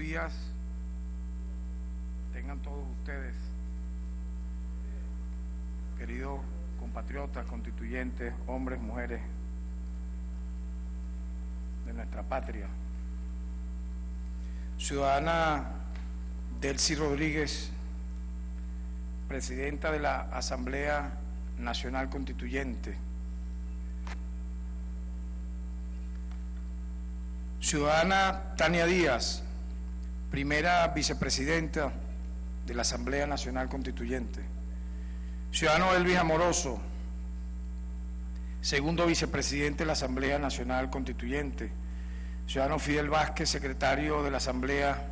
días tengan todos ustedes, queridos compatriotas, constituyentes, hombres, mujeres de nuestra patria. Ciudadana Delcy Rodríguez, presidenta de la Asamblea Nacional Constituyente. Ciudadana Tania Díaz, primera vicepresidenta de la Asamblea Nacional Constituyente. Ciudadano Elvis Amoroso, segundo vicepresidente de la Asamblea Nacional Constituyente. Ciudadano Fidel Vázquez, secretario de la Asamblea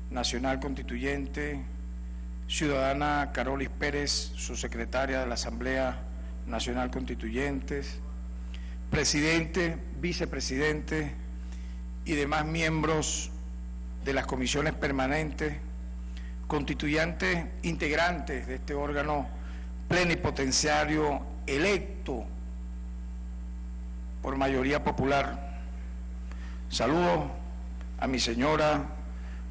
Nacional Constituyente. Ciudadana Carolis Pérez, subsecretaria de la Asamblea Nacional Constituyente. Presidente, vicepresidente y demás miembros de las comisiones permanentes, constituyentes integrantes de este órgano plenipotenciario electo por mayoría popular. Saludos a mi señora,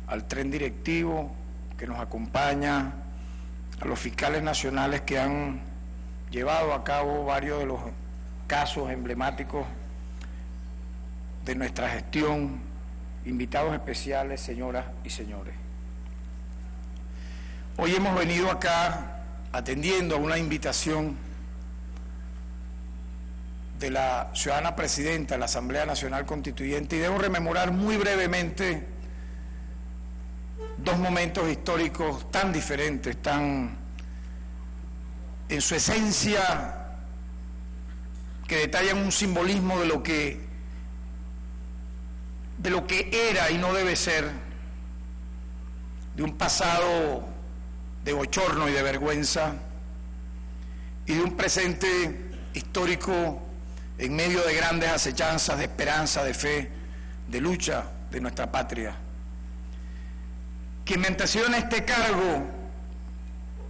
al tren directivo que nos acompaña, a los fiscales nacionales que han llevado a cabo varios de los casos emblemáticos de nuestra gestión, invitados especiales, señoras y señores. Hoy hemos venido acá atendiendo a una invitación de la ciudadana presidenta de la Asamblea Nacional Constituyente, y debo rememorar muy brevemente dos momentos históricos tan diferentes, tan en su esencia, que detallan un simbolismo de lo que era y no debe ser, de un pasado de bochorno y de vergüenza, y de un presente histórico en medio de grandes acechanzas de esperanza, de fe, de lucha de nuestra patria. Quien me antecedió en este cargo,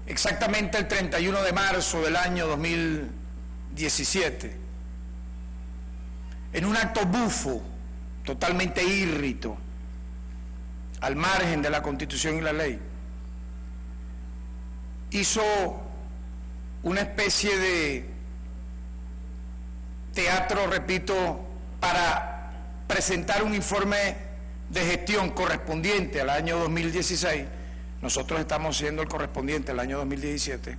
exactamente el 31 de marzo del año 2017, en un acto bufo, totalmente írrito, al margen de la Constitución y la ley, hizo una especie de teatro, repito, para presentar un informe de gestión correspondiente al año 2016, nosotros estamos siendo el correspondiente al año 2017,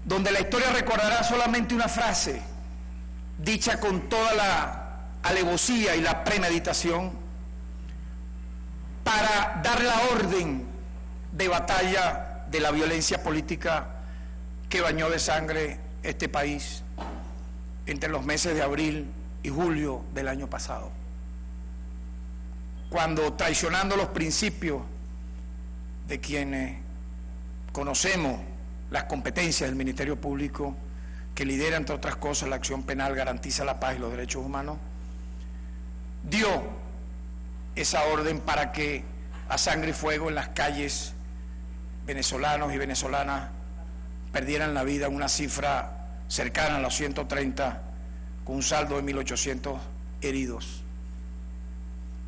donde la historia recordará solamente una frase, dicha con toda la alevosía y la premeditación, para dar la orden de batalla de la violencia política que bañó de sangre este país entre los meses de abril y julio del año pasado, cuando, traicionando los principios de quienes conocemos las competencias del Ministerio Público, que lidera, entre otras cosas, la acción penal, garantiza la paz y los derechos humanos, dio esa orden para que a sangre y fuego en las calles venezolanos y venezolanas perdieran la vida, una cifra cercana a los 130, con un saldo de 1.800 heridos,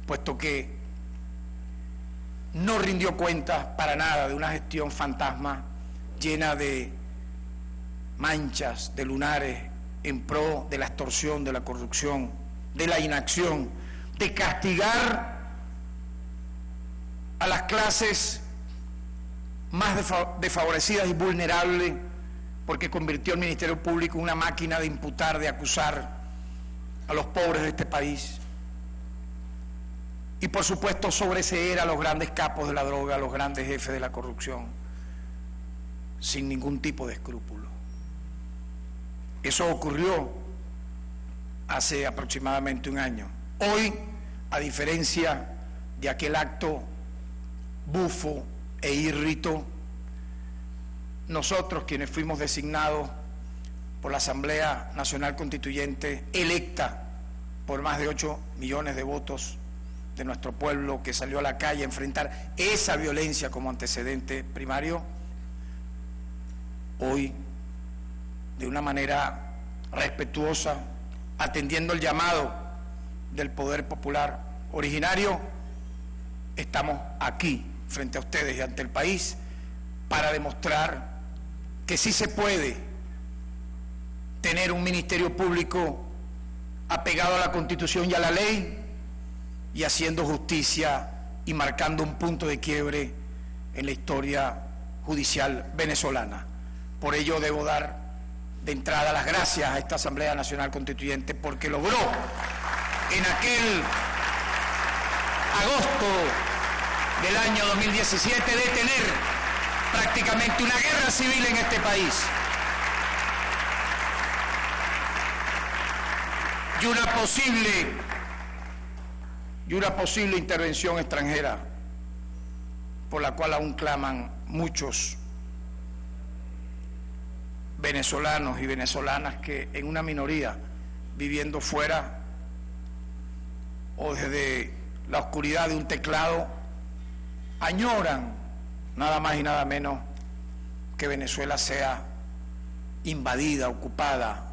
puesto que no rindió cuenta para nada de una gestión fantasma llena de manchas, de lunares, en pro de la extorsión, de la corrupción, de la inacción, de castigar a las clases más desfavorecidas y vulnerables, porque convirtió el Ministerio Público en una máquina de imputar, de acusar a los pobres de este país. Y por supuesto sobreseer a los grandes capos de la droga, a los grandes jefes de la corrupción, sin ningún tipo de escrúpulo. Eso ocurrió hace aproximadamente un año. Hoy, a diferencia de aquel acto bufo e írrito, nosotros, quienes fuimos designados por la Asamblea Nacional Constituyente, electa por más de 8 millones de votos de nuestro pueblo, que salió a la calle a enfrentar esa violencia como antecedente primario, hoy, de una manera respetuosa, atendiendo el llamado del poder popular originario, estamos aquí, frente a ustedes y ante el país, para demostrar que sí se puede tener un ministerio público apegado a la Constitución y a la ley y haciendo justicia y marcando un punto de quiebre en la historia judicial venezolana. Por ello debo dar de entrada las gracias a esta Asamblea Nacional Constituyente porque logró en aquel agosto del año 2017 detener prácticamente una guerra civil en este país y una posible intervención extranjera por la cual aún claman muchos venezolanos y venezolanas que en una minoría viviendo fuera o desde la oscuridad de un teclado añoran nada más y nada menos que Venezuela sea invadida, ocupada,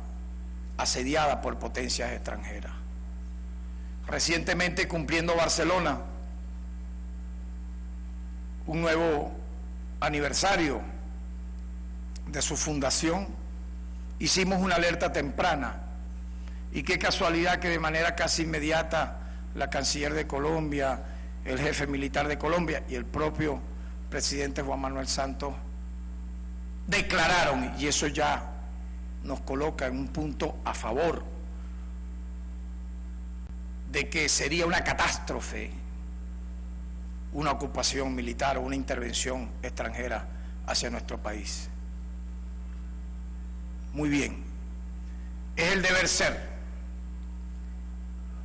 asediada por potencias extranjeras. Recientemente, cumpliendo Barcelona un nuevo aniversario de su fundación, hicimos una alerta temprana y qué casualidad que de manera casi inmediata la canciller de Colombia, el jefe militar de Colombia y el propio presidente Juan Manuel Santos declararon, y eso ya nos coloca en un punto a favor de que sería una catástrofe una ocupación militar o una intervención extranjera hacia nuestro país. Muy bien, es el deber ser,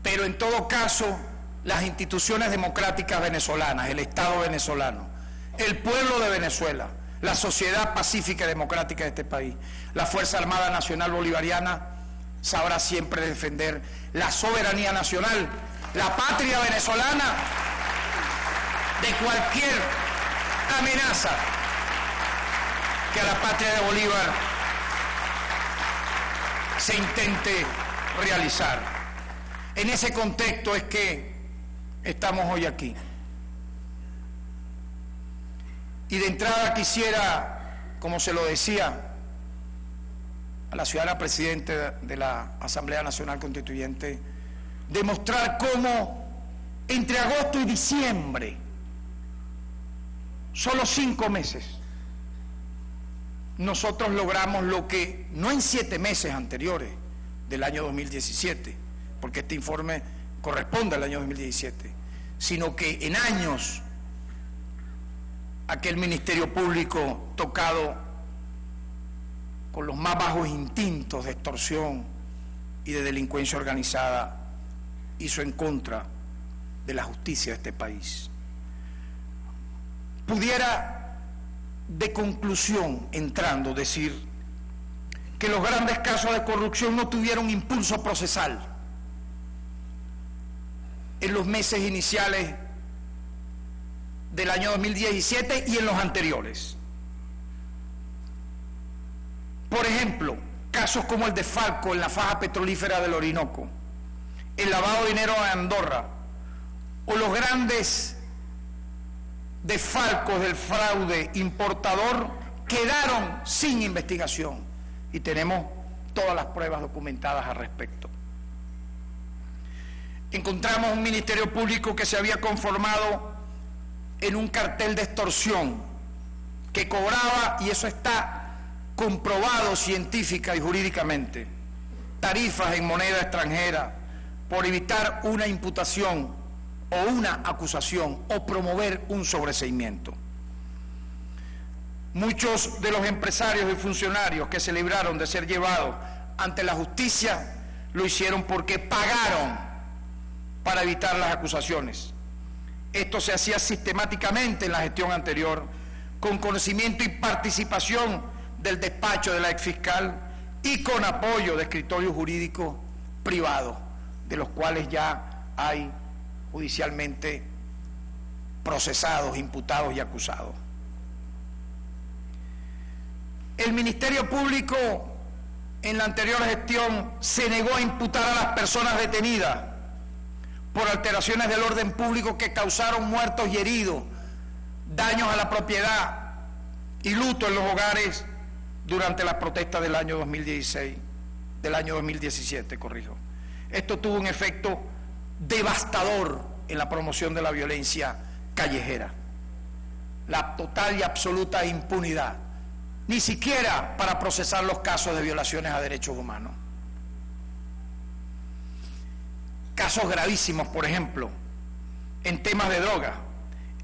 pero en todo caso las instituciones democráticas venezolanas, el Estado venezolano, el pueblo de Venezuela, la sociedad pacífica y democrática de este país, la Fuerza Armada Nacional Bolivariana sabrá siempre defender la soberanía nacional, la patria venezolana de cualquier amenaza que a la patria de Bolívar se intente realizar. En ese contexto es que estamos hoy aquí. Y de entrada quisiera, como se lo decía a la ciudadana presidenta de la Asamblea Nacional Constituyente, demostrar cómo entre agosto y diciembre, solo 5 meses, nosotros logramos lo que no en 7 meses anteriores del año 2017, porque este informe corresponde al año 2017, sino que en años aquel Ministerio Público tocado con los más bajos instintos de extorsión y de delincuencia organizada hizo en contra de la justicia de este país. Pudiera de conclusión, entrando, decir que los grandes casos de corrupción no tuvieron impulso procesal en los meses iniciales del año 2017 y en los anteriores. Por ejemplo, casos como el de Falco en la faja petrolífera del Orinoco, el lavado de dinero en Andorra o los grandes desfalcos del fraude importador quedaron sin investigación y tenemos todas las pruebas documentadas al respecto. Encontramos un Ministerio Público que se había conformado en un cartel de extorsión que cobraba, y eso está comprobado científica y jurídicamente, tarifas en moneda extranjera por evitar una imputación o una acusación o promover un sobreseimiento. Muchos de los empresarios y funcionarios que se libraron de ser llevados ante la justicia lo hicieron porque pagaron para evitar las acusaciones. Esto se hacía sistemáticamente en la gestión anterior, con conocimiento y participación del despacho de la exfiscal y con apoyo de escritorios jurídicos privados, de los cuales ya hay judicialmente procesados, imputados y acusados. El Ministerio Público en la anterior gestión se negó a imputar a las personas detenidas por alteraciones del orden público que causaron muertos y heridos, daños a la propiedad y luto en los hogares durante las protestas del año 2017, corrijo. Esto tuvo un efecto devastador en la promoción de la violencia callejera. La total y absoluta impunidad, ni siquiera para procesar los casos de violaciones a derechos humanos. Casos gravísimos, por ejemplo, en temas de droga.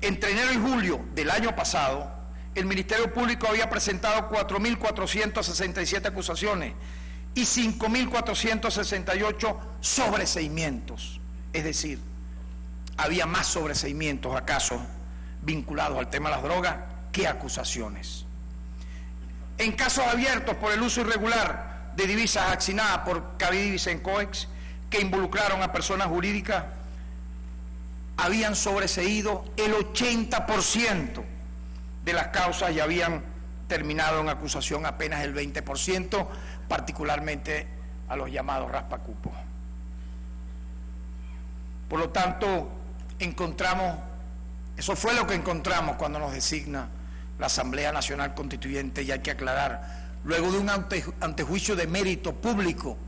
Entre enero y julio del año pasado, el Ministerio Público había presentado 4.467 acusaciones y 5.468 sobreseimientos. Es decir, había más sobreseimientos a casos vinculados al tema de las drogas que acusaciones. En casos abiertos por el uso irregular de divisas asignadas por Cadivis en COEX, que involucraron a personas jurídicas, habían sobreseído el 80% de las causas y habían terminado en acusación apenas el 20%, particularmente a los llamados raspacupos. Por lo tanto, eso fue lo que encontramos cuando nos designa la Asamblea Nacional Constituyente, y hay que aclarar, luego de un antejuicio de mérito público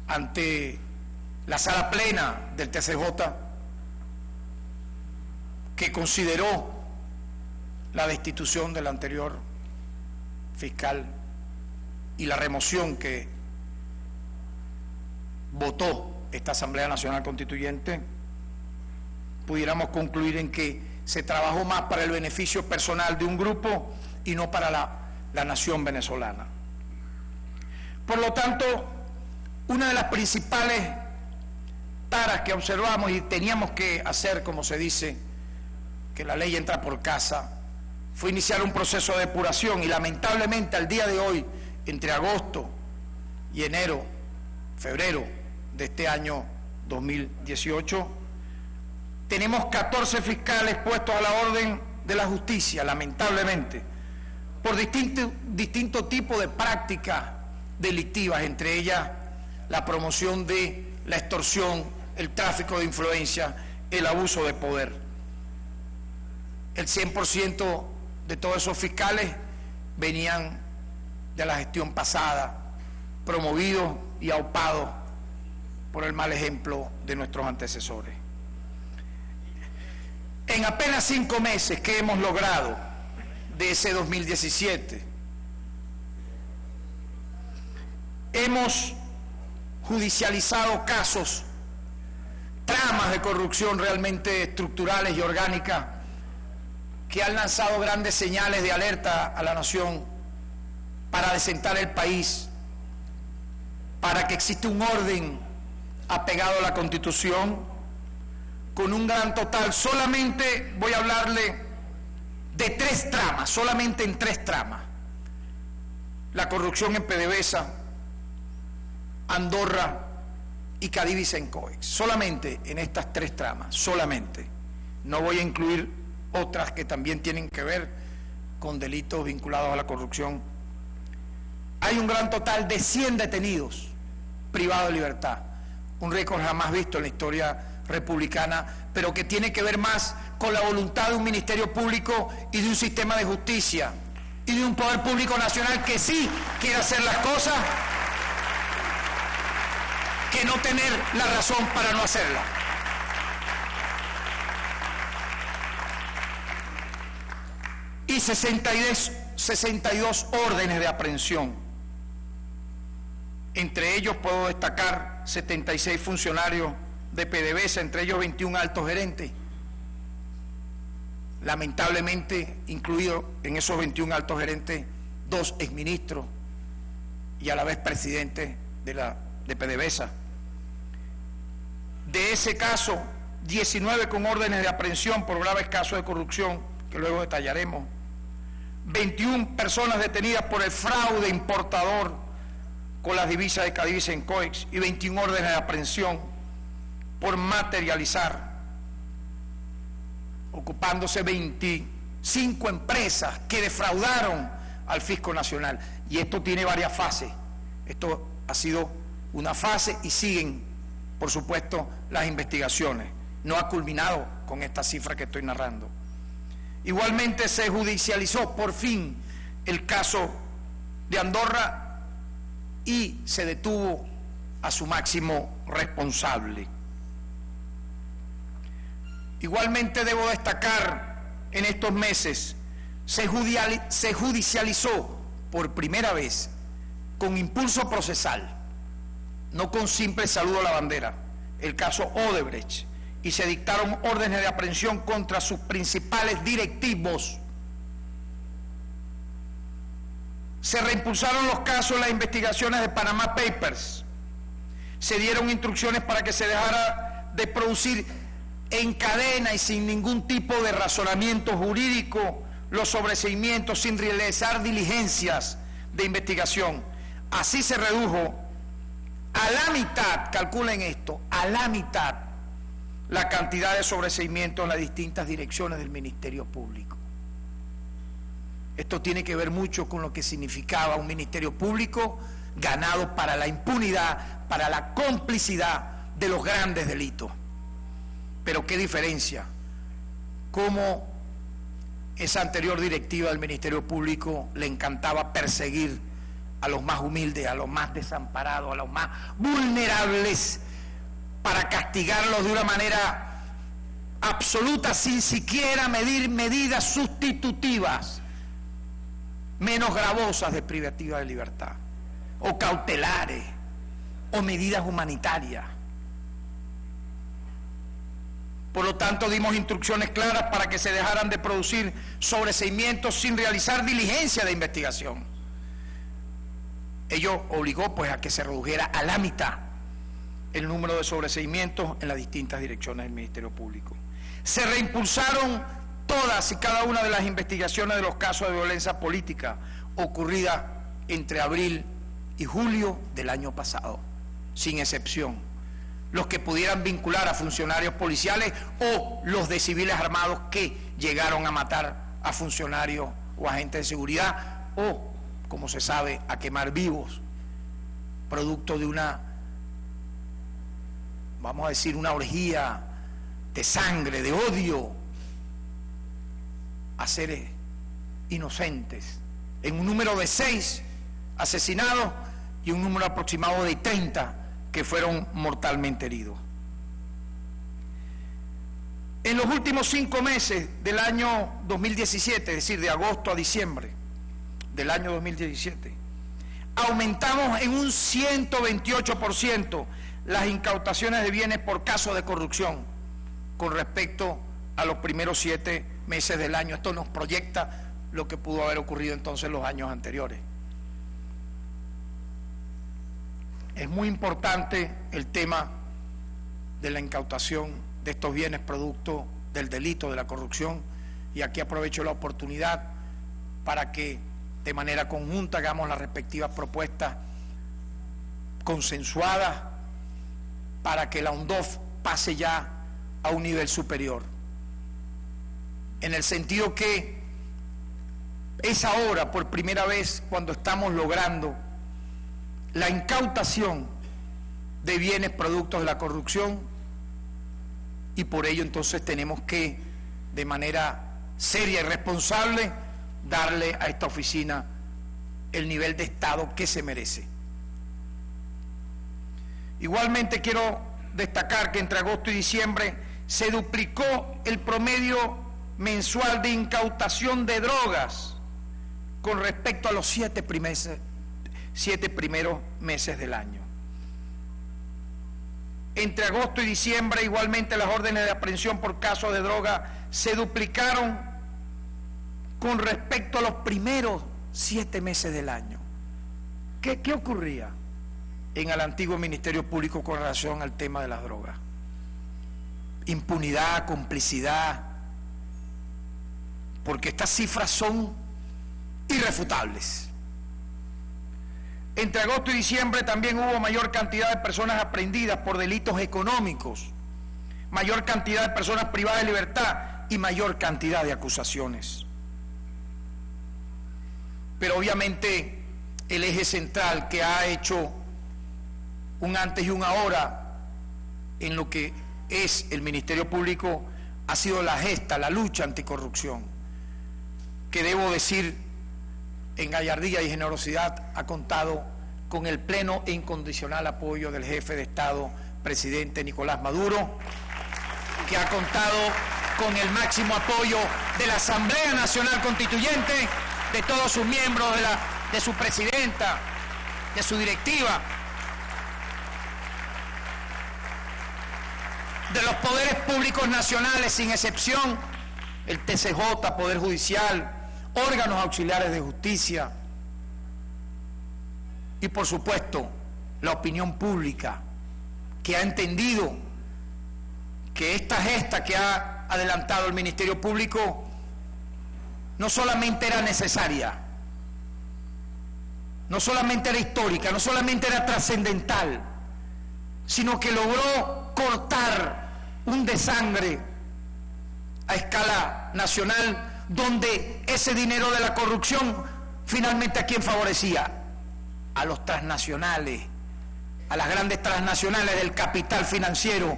ante la sala plena del TCJ, que consideró la destitución del anterior fiscal y la remoción que votó esta Asamblea Nacional Constituyente, pudiéramos concluir en que se trabajó más para el beneficio personal de un grupo y no para la nación venezolana. Por lo tanto, una de las principales taras que observamos y teníamos que hacer, como se dice, que la ley entra por casa, fue iniciar un proceso de depuración, y lamentablemente al día de hoy, entre agosto y febrero de este año 2018, tenemos 14 fiscales puestos a la orden de la justicia, lamentablemente, por distinto tipo de prácticas delictivas, entre ellas la promoción de la extorsión, el tráfico de influencia, el abuso de poder. El 100% de todos esos fiscales venían de la gestión pasada, promovidos y aupados por el mal ejemplo de nuestros antecesores. En apenas 5 meses que hemos logrado de ese 2017, hemos judicializado casos, tramas de corrupción realmente estructurales y orgánicas, que han lanzado grandes señales de alerta a la nación para desentar el país, para que exista un orden apegado a la Constitución, con un gran total. Solamente voy a hablarle de 3 tramas, solamente en 3 tramas: la corrupción en PDVSA, Andorra y Cadivis en COEX. Solamente en estas 3 tramas, solamente. No voy a incluir otras que también tienen que ver con delitos vinculados a la corrupción. Hay un gran total de 100 detenidos privados de libertad, un récord jamás visto en la historia republicana, pero que tiene que ver más con la voluntad de un ministerio público y de un sistema de justicia y de un poder público nacional que sí quiere hacer las cosas, que no tener la razón para no hacerla. Y 62 órdenes de aprehensión. Entre ellos puedo destacar 76 funcionarios de PDVSA, entre ellos 21 altos gerentes. Lamentablemente, incluido en esos 21 altos gerentes, 2 exministros y a la vez presidentes de PDVSA. De ese caso, 19 con órdenes de aprehensión por graves casos de corrupción, que luego detallaremos. 21 personas detenidas por el fraude importador con las divisas de Cadivis en COEX, y 21 órdenes de aprehensión por materializar, ocupándose 25 empresas que defraudaron al Fisco Nacional. Y esto tiene varias fases. Esto ha sido una fase y siguen por supuesto, las investigaciones. No ha culminado con esta cifra que estoy narrando. Igualmente se judicializó por fin el caso de Andorra y se detuvo a su máximo responsable. Igualmente debo destacar, en estos meses se judicializó por primera vez con impulso procesal, no con simple saludo a la bandera, el caso Odebrecht, y se dictaron órdenes de aprehensión contra sus principales directivos. Se reimpulsaron los casos, las investigaciones de Panama Papers. Se dieron instrucciones para que se dejara de producir en cadena y sin ningún tipo de razonamiento jurídico los sobreseimientos, sin realizar diligencias de investigación. Así se redujo a la mitad, calculen esto, a la mitad la cantidad de sobreseimientos en las distintas direcciones del Ministerio Público. Esto tiene que ver mucho con lo que significaba un Ministerio Público ganado para la impunidad, para la complicidad de los grandes delitos. Pero qué diferencia, cómo esa anterior directiva del Ministerio Público le encantaba perseguir a los más humildes, a los más desamparados, a los más vulnerables, para castigarlos de una manera absoluta, sin siquiera medir medidas sustitutivas, menos gravosas de privativa de libertad, o cautelares, o medidas humanitarias. Por lo tanto, dimos instrucciones claras para que se dejaran de producir sobreseimientos sin realizar diligencia de investigación. Ello obligó pues a que se redujera a la mitad el número de sobreseimientos en las distintas direcciones del Ministerio Público. Se reimpulsaron todas y cada una de las investigaciones de los casos de violencia política ocurrida entre abril y julio del año pasado, sin excepción. Los que pudieran vincular a funcionarios policiales o los de civiles armados que llegaron a matar a funcionarios o agentes de seguridad o, como se sabe, a quemar vivos, producto de una, vamos a decir, una orgía de sangre, de odio a seres inocentes, en un número de 6 asesinados y un número aproximado de 30 que fueron mortalmente heridos. En los últimos 5 meses del año 2017, es decir, de agosto a diciembre del año 2017, aumentamos en un 128% las incautaciones de bienes por caso de corrupción con respecto a los primeros 7 meses del año. Esto nos proyecta lo que pudo haber ocurrido entonces en los años anteriores. Es muy importante el tema de la incautación de estos bienes producto del delito de la corrupción, y aquí aprovecho la oportunidad para que de manera conjunta hagamos las respectivas propuestas consensuadas para que la ONDOF pase ya a un nivel superior, en el sentido que es ahora por primera vez cuando estamos logrando la incautación de bienes productos de la corrupción, y por ello entonces tenemos que, de manera seria y responsable, darle a esta oficina el nivel de Estado que se merece. Igualmente quiero destacar que entre agosto y diciembre se duplicó el promedio mensual de incautación de drogas con respecto a los 7 primeros meses del año. Entre agosto y diciembre igualmente las órdenes de aprehensión por casos de droga se duplicaron con respecto a los primeros 7 meses del año. ¿Qué ocurría en el antiguo Ministerio Público con relación al tema de las drogas? Impunidad, complicidad, porque estas cifras son irrefutables. Entre agosto y diciembre también hubo mayor cantidad de personas aprehendidas por delitos económicos, mayor cantidad de personas privadas de libertad y mayor cantidad de acusaciones. Pero obviamente el eje central que ha hecho un antes y un ahora en lo que es el Ministerio Público ha sido la gesta, la lucha anticorrupción, que debo decir en gallardía y generosidad ha contado con el pleno e incondicional apoyo del jefe de Estado, presidente Nicolás Maduro, que ha contado con el máximo apoyo de la Asamblea Nacional Constituyente, de todos sus miembros, de su presidenta, de su directiva, de los poderes públicos nacionales sin excepción, el TCJ, Poder Judicial, órganos auxiliares de justicia y por supuesto la opinión pública, que ha entendido que esta gesta que ha adelantado el Ministerio Público no solamente era necesaria, no solamente era histórica, no solamente era trascendental, sino que logró cortar un desangre a escala nacional, donde ese dinero de la corrupción finalmente ¿a quién favorecía? A los transnacionales, a las grandes transnacionales del capital financiero,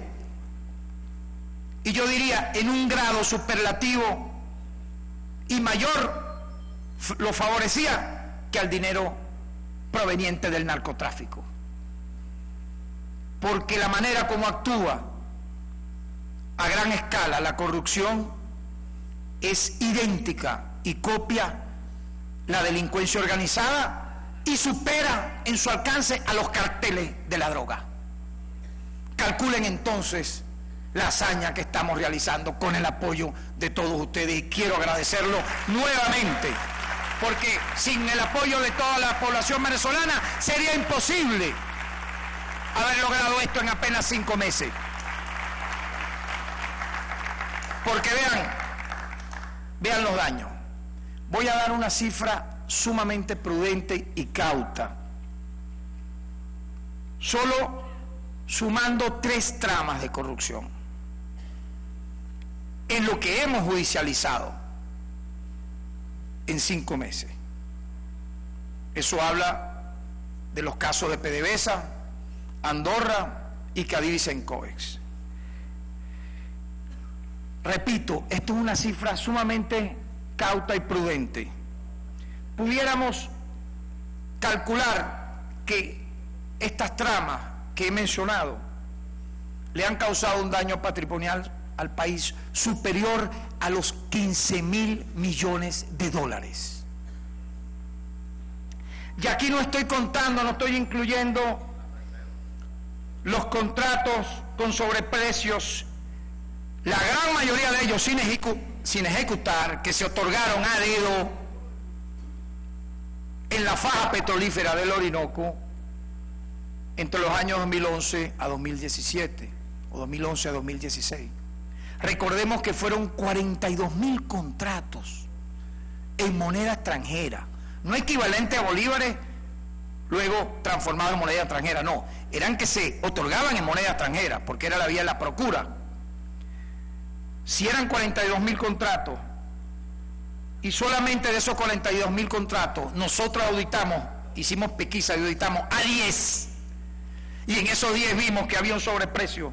y yo diría en un grado superlativo y mayor lo favorecía que al dinero proveniente del narcotráfico, porque la manera como actúa a gran escala la corrupción es idéntica y copia la delincuencia organizada y supera en su alcance a los carteles de la droga. Calculen entonces la hazaña que estamos realizando con el apoyo de todos ustedes, y quiero agradecerlo nuevamente, porque sin el apoyo de toda la población venezolana sería imposible haber logrado esto en apenas 5 meses. Porque vean los daños. Voy a dar una cifra sumamente prudente y cauta. Solo sumando 3 tramas de corrupción en lo que hemos judicializado en 5 meses. Eso habla de los casos de PDVSA, Andorra y Cadivi Sencovex. Repito, esto es una cifra sumamente cauta y prudente. Pudiéramos calcular que estas tramas que he mencionado le han causado un daño patrimonial al país superior a los 15.000 millones de dólares. Y aquí no estoy contando, no estoy incluyendo los contratos con sobreprecios, la gran mayoría de ellos sin ejecutar, que se otorgaron a dedo en la faja petrolífera del Orinoco entre los años 2011 a 2017 o 2011 a 2016. Recordemos que fueron 42.000 contratos en moneda extranjera, no equivalente a bolívares luego transformados en moneda extranjera, no, eran que se otorgaban en moneda extranjera porque era la vía de la procura. Si eran 42.000 contratos y solamente de esos 42.000 contratos nosotros auditamos, hicimos pesquisa y auditamos a 10, y en esos 10 vimos que había un sobreprecio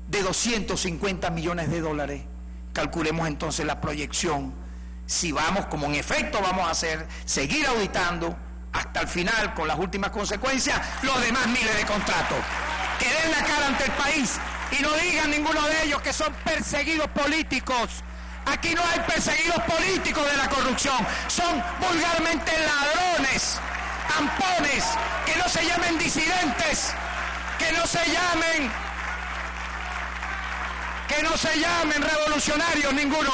de 250 millones de dólares, calculemos entonces la proyección, si vamos, como en efecto vamos a hacer, seguir auditando hasta el final con las últimas consecuencias, los demás miles de contratos. Que den la cara ante el país y no digan ninguno de ellos que son perseguidos políticos. Aquí no hay perseguidos políticos de la corrupción, son vulgarmente ladrones, ampones, que no se llamen disidentes, que no se llamen revolucionarios ninguno,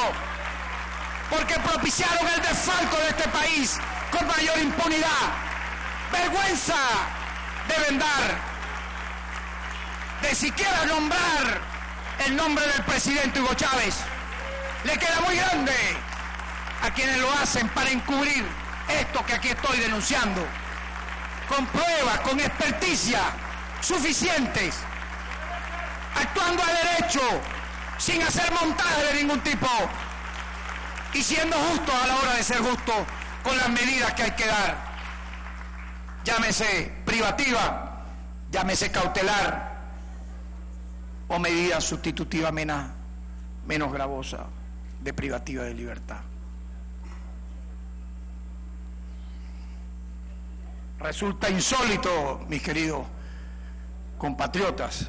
porque propiciaron el desfalco de este país con mayor impunidad. Vergüenza deben dar de siquiera nombrar el nombre del presidente Hugo Chávez. Le queda muy grande a quienes lo hacen para encubrir esto que aquí estoy denunciando, con pruebas, con experticia suficientes, actuando a derecho, sin hacer montaje de ningún tipo y siendo justos a la hora de ser justos con las medidas que hay que dar, llámese privativa, llámese cautelar, o medida sustitutiva menos gravosa de privativa de libertad. Resulta insólito, mis queridos compatriotas,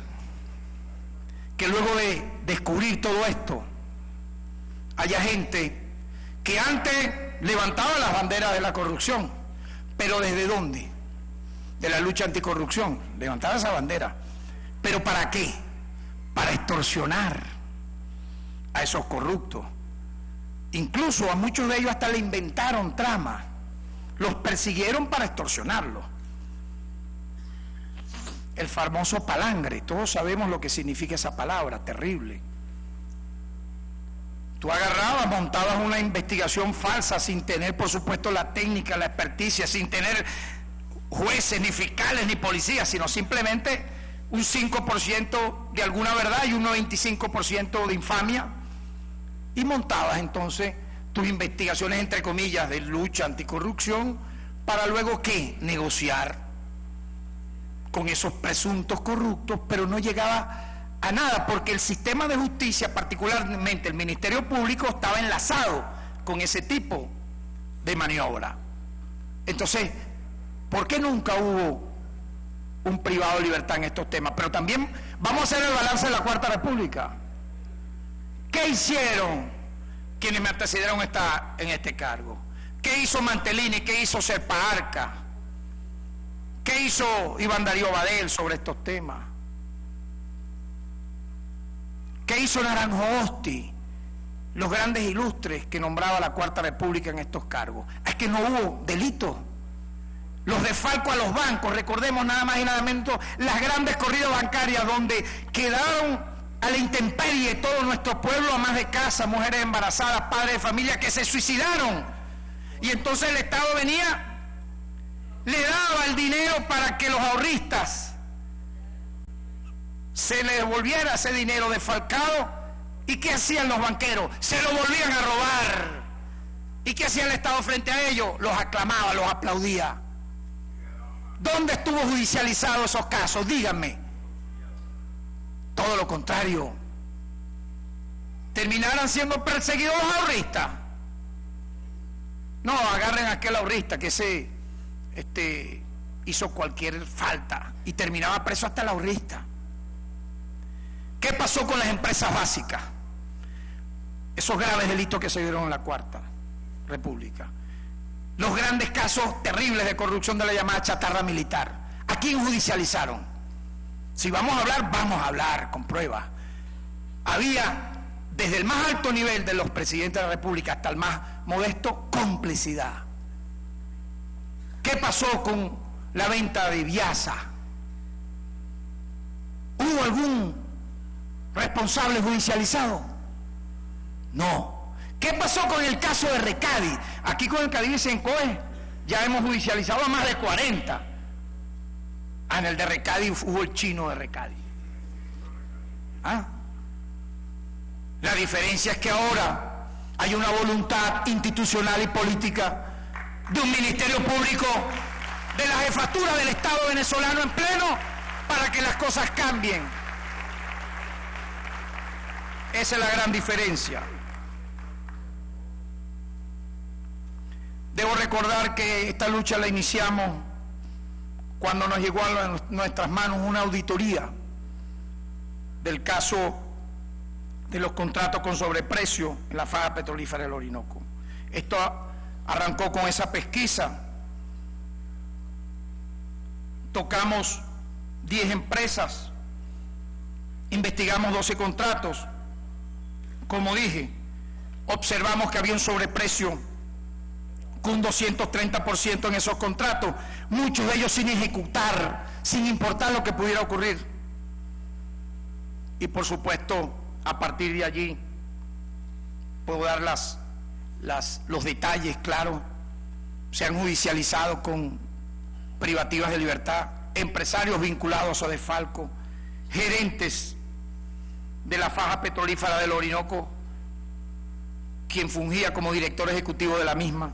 que luego de descubrir todo esto haya gente que antes levantaba las banderas de la corrupción, pero ¿desde dónde? De la lucha anticorrupción, levantaba esa bandera, pero ¿para qué? Para extorsionar a esos corruptos. Incluso a muchos de ellos hasta le inventaron tramas, los persiguieron para extorsionarlos. El famoso palangre, todos sabemos lo que significa esa palabra, terrible. Tú agarrabas, montabas una investigación falsa sin tener, por supuesto, la técnica, la experticia, sin tener jueces, ni fiscales, ni policías, sino simplemente un 5% de alguna verdad y un 95% de infamia, y montabas entonces tus investigaciones, entre comillas, de lucha anticorrupción, para luego, ¿qué? Negociar con esos presuntos corruptos, pero no llegaba a nada, porque el sistema de justicia, particularmente el Ministerio Público, estaba enlazado con ese tipo de maniobra. Entonces, ¿por qué nunca hubo un privado de libertad en estos temas? Pero también vamos a hacer el balance de la Cuarta República. ¿Qué hicieron quienes me antecedieron en este cargo? ¿Qué hizo Mantelini? ¿Qué hizo Serpa Arca? ¿Qué hizo Iván Darío Badel sobre estos temas? ¿Qué hizo Naranjo Osti? Los grandes ilustres que nombraba la Cuarta República en estos cargos. Es que no hubo delitos. Los desfalcos a los bancos, recordemos nada más y nada menos las grandes corridas bancarias donde quedaron a la intemperie todo nuestro pueblo, amas de casa, mujeres embarazadas, padres de familia que se suicidaron. Y entonces el Estado venía, le daba el dinero para que los ahorristas se les devolviera ese dinero defalcado. ¿Y qué hacían los banqueros? Se lo volvían a robar. ¿Y qué hacía el Estado frente a ellos? Los aclamaba, los aplaudía. ¿Dónde estuvo judicializado esos casos? Díganme. Todo lo contrario. Terminaran siendo perseguidos los ahorristas. No, agarren a aquel ahorrista que hizo cualquier falta y terminaba preso hasta el ahorrista. ¿Qué pasó con las empresas básicas? Esos graves delitos que se dieron en la Cuarta República. Los grandes casos terribles de corrupción de la llamada chatarra militar. ¿A quién judicializaron? Si vamos a hablar con pruebas. Había, desde el más alto nivel de los presidentes de la República hasta el más modesto, complicidad. ¿Qué pasó con la venta de Viasa? ¿Hubo algún responsable judicializado? No. ¿Qué pasó con el caso de Recadi? Aquí con el Cadivi Sencoe ya hemos judicializado a más de 40. En el de Recadi hubo el chino de Recadi. ¿Ah? La diferencia es que ahora hay una voluntad institucional y política de un Ministerio Público, de la jefatura del Estado venezolano en pleno, para que las cosas cambien. Esa es la gran diferencia. Debo recordar que esta lucha la iniciamos cuando nos llegó a nuestras manos una auditoría del caso de los contratos con sobreprecio en la faja petrolífera del Orinoco. Esto arrancó con esa pesquisa. Tocamos 10 empresas, investigamos 12 contratos. Como dije, observamos que había un sobreprecio con un 230% en esos contratos, muchos de ellos sin ejecutar, sin importar lo que pudiera ocurrir. Y por supuesto, a partir de allí puedo dar los detalles, claro. Se han judicializado con privativas de libertad empresarios vinculados a desfalco, gerentes de la faja petrolífera del Orinoco, quien fungía como director ejecutivo de la misma.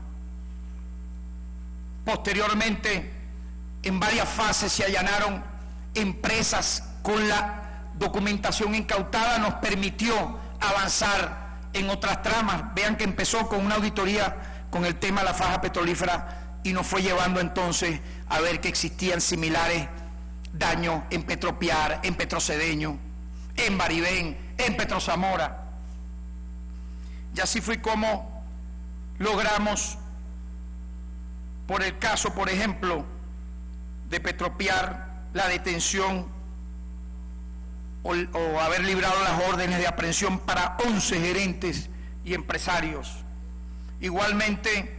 Posteriormente, en varias fases se allanaron empresas con la documentación incautada nos permitió avanzar en otras tramas. Vean que empezó con una auditoría con el tema de la faja petrolífera y nos fue llevando entonces a ver que existían similares daños en Petropiar, en Petrocedeño, en Baribén, en Petrozamora. Y así fue como logramos, por el caso, por ejemplo, de Petropiar, la detención o haber librado las órdenes de aprehensión para 11 gerentes y empresarios. Igualmente,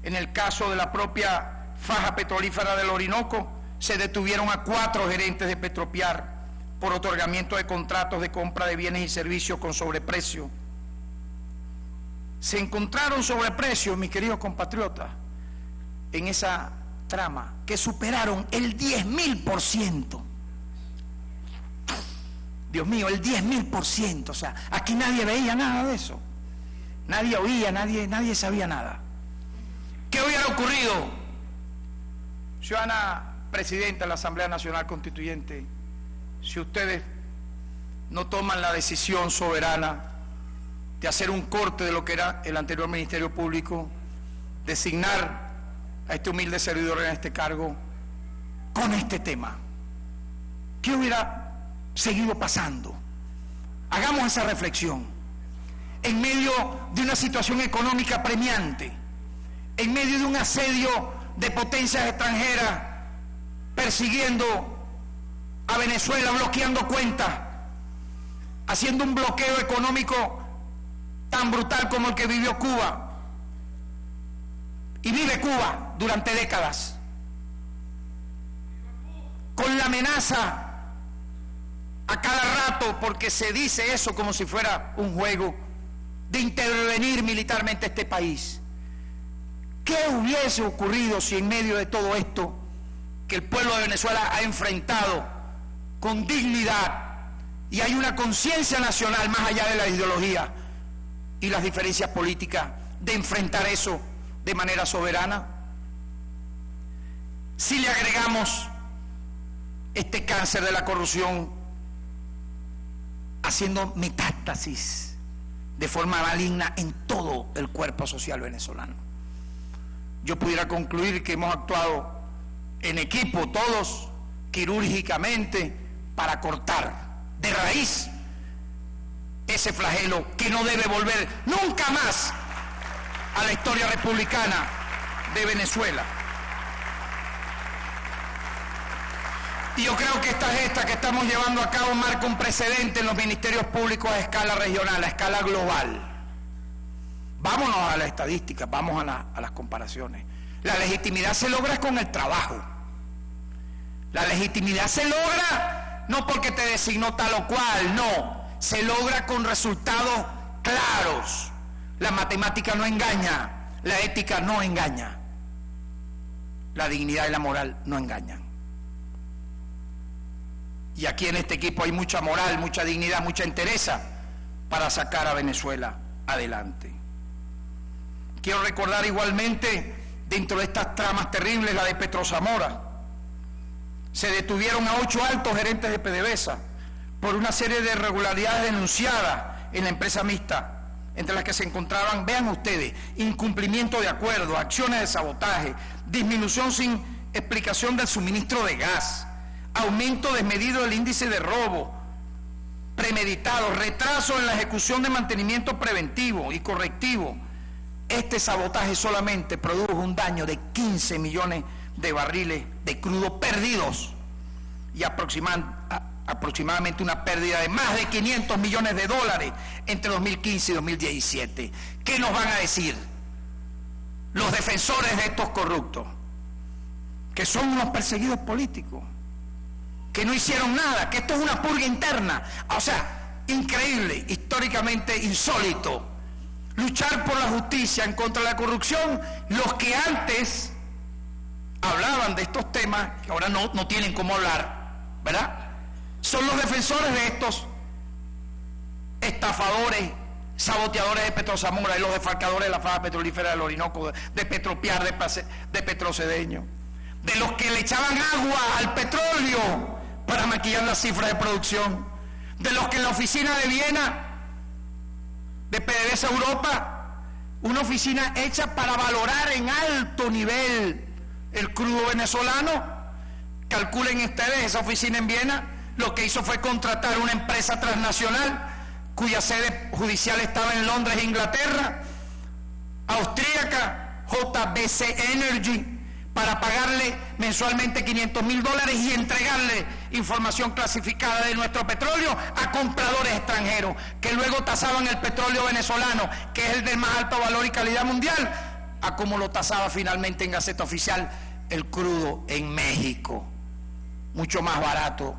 en el caso de la propia faja petrolífera del Orinoco, se detuvieron a 4 gerentes de Petropiar por otorgamiento de contratos de compra de bienes y servicios con sobreprecio. Se encontraron sobreprecios, mis queridos compatriotas, en esa trama, que superaron el 10.000%. Dios mío, el 10.000%. O sea, aquí nadie veía nada de eso. Nadie oía, nadie sabía nada. ¿Qué hubiera ocurrido? Ciudadana Presidenta de la Asamblea Nacional Constituyente, si ustedes no toman la decisión soberana de hacer un corte de lo que era el anterior Ministerio Público, designar a este humilde servidor en este cargo con este tema, ¿qué hubiera seguido pasando? Hagamos esa reflexión. En medio de una situación económica apremiante, en medio de un asedio de potencias extranjeras persiguiendo a Venezuela, bloqueando cuentas, haciendo un bloqueo económico tan brutal como el que vivió Cuba y vive Cuba durante décadas, con la amenaza a cada rato, porque se dice eso como si fuera un juego, de intervenir militarmente este país. ¿Qué hubiese ocurrido si en medio de todo esto que el pueblo de Venezuela ha enfrentado con dignidad y hay una conciencia nacional más allá de la ideología y las diferencias políticas, de enfrentar eso de manera soberana? Si le agregamos este cáncer de la corrupción haciendo metástasis de forma maligna en todo el cuerpo social venezolano, yo pudiera concluir que hemos actuado en equipo todos, quirúrgicamente, para cortar de raíz ese flagelo que no debe volver nunca más a la historia republicana de Venezuela. Y yo creo que esta gesta que estamos llevando a cabo marca un precedente en los ministerios públicos a escala regional, a escala global. Vámonos a las estadísticas, vamos a las comparaciones. La legitimidad se logra con el trabajo. La legitimidad se logra no porque te designó tal o cual, no. Se logra con resultados claros. La matemática no engaña, la ética no engaña, la dignidad y la moral no engañan. Y aquí en este equipo hay mucha moral, mucha dignidad, mucha entereza para sacar a Venezuela adelante. Quiero recordar igualmente, dentro de estas tramas terribles, la de Petrozamora. Se detuvieron a 8 altos gerentes de PDVSA por una serie de irregularidades denunciadas en la empresa mixta, entre las que se encontraban, vean ustedes, incumplimiento de acuerdos, acciones de sabotaje, disminución sin explicación del suministro de gas, aumento desmedido del índice de robo premeditado, retraso en la ejecución de mantenimiento preventivo y correctivo. Este sabotaje solamente produjo un daño de 15 millones de barriles de crudo perdidos y aproximadamente una pérdida de más de 500 millones de dólares entre 2015 y 2017. ¿Qué nos van a decir los defensores de estos corruptos? Que son unos perseguidos políticos, que no hicieron nada, que esto es una purga interna. O sea, increíble, históricamente insólito. Luchar por la justicia en contra de la corrupción, los que antes hablaban de estos temas, que ahora no tienen cómo hablar, ¿verdad? Son los defensores de estos estafadores, saboteadores de Petrozamora y los defalcadores de la faja petrolífera del Orinoco, de Petropiar, de Petrocedeño, de los que le echaban agua al petróleo para maquillar las cifras de producción, de los que en la oficina de Viena, de PDVSA Europa, una oficina hecha para valorar en alto nivel el crudo venezolano, calculen ustedes, esa oficina en Viena lo que hizo fue contratar una empresa transnacional cuya sede judicial estaba en Londres, Inglaterra, austríaca, JBC Energy, para pagarle mensualmente $500.000 y entregarle información clasificada de nuestro petróleo a compradores extranjeros, que luego tasaban el petróleo venezolano, que es el de más alto valor y calidad mundial, a como lo tasaba finalmente en Gaceta Oficial el crudo en México, mucho más barato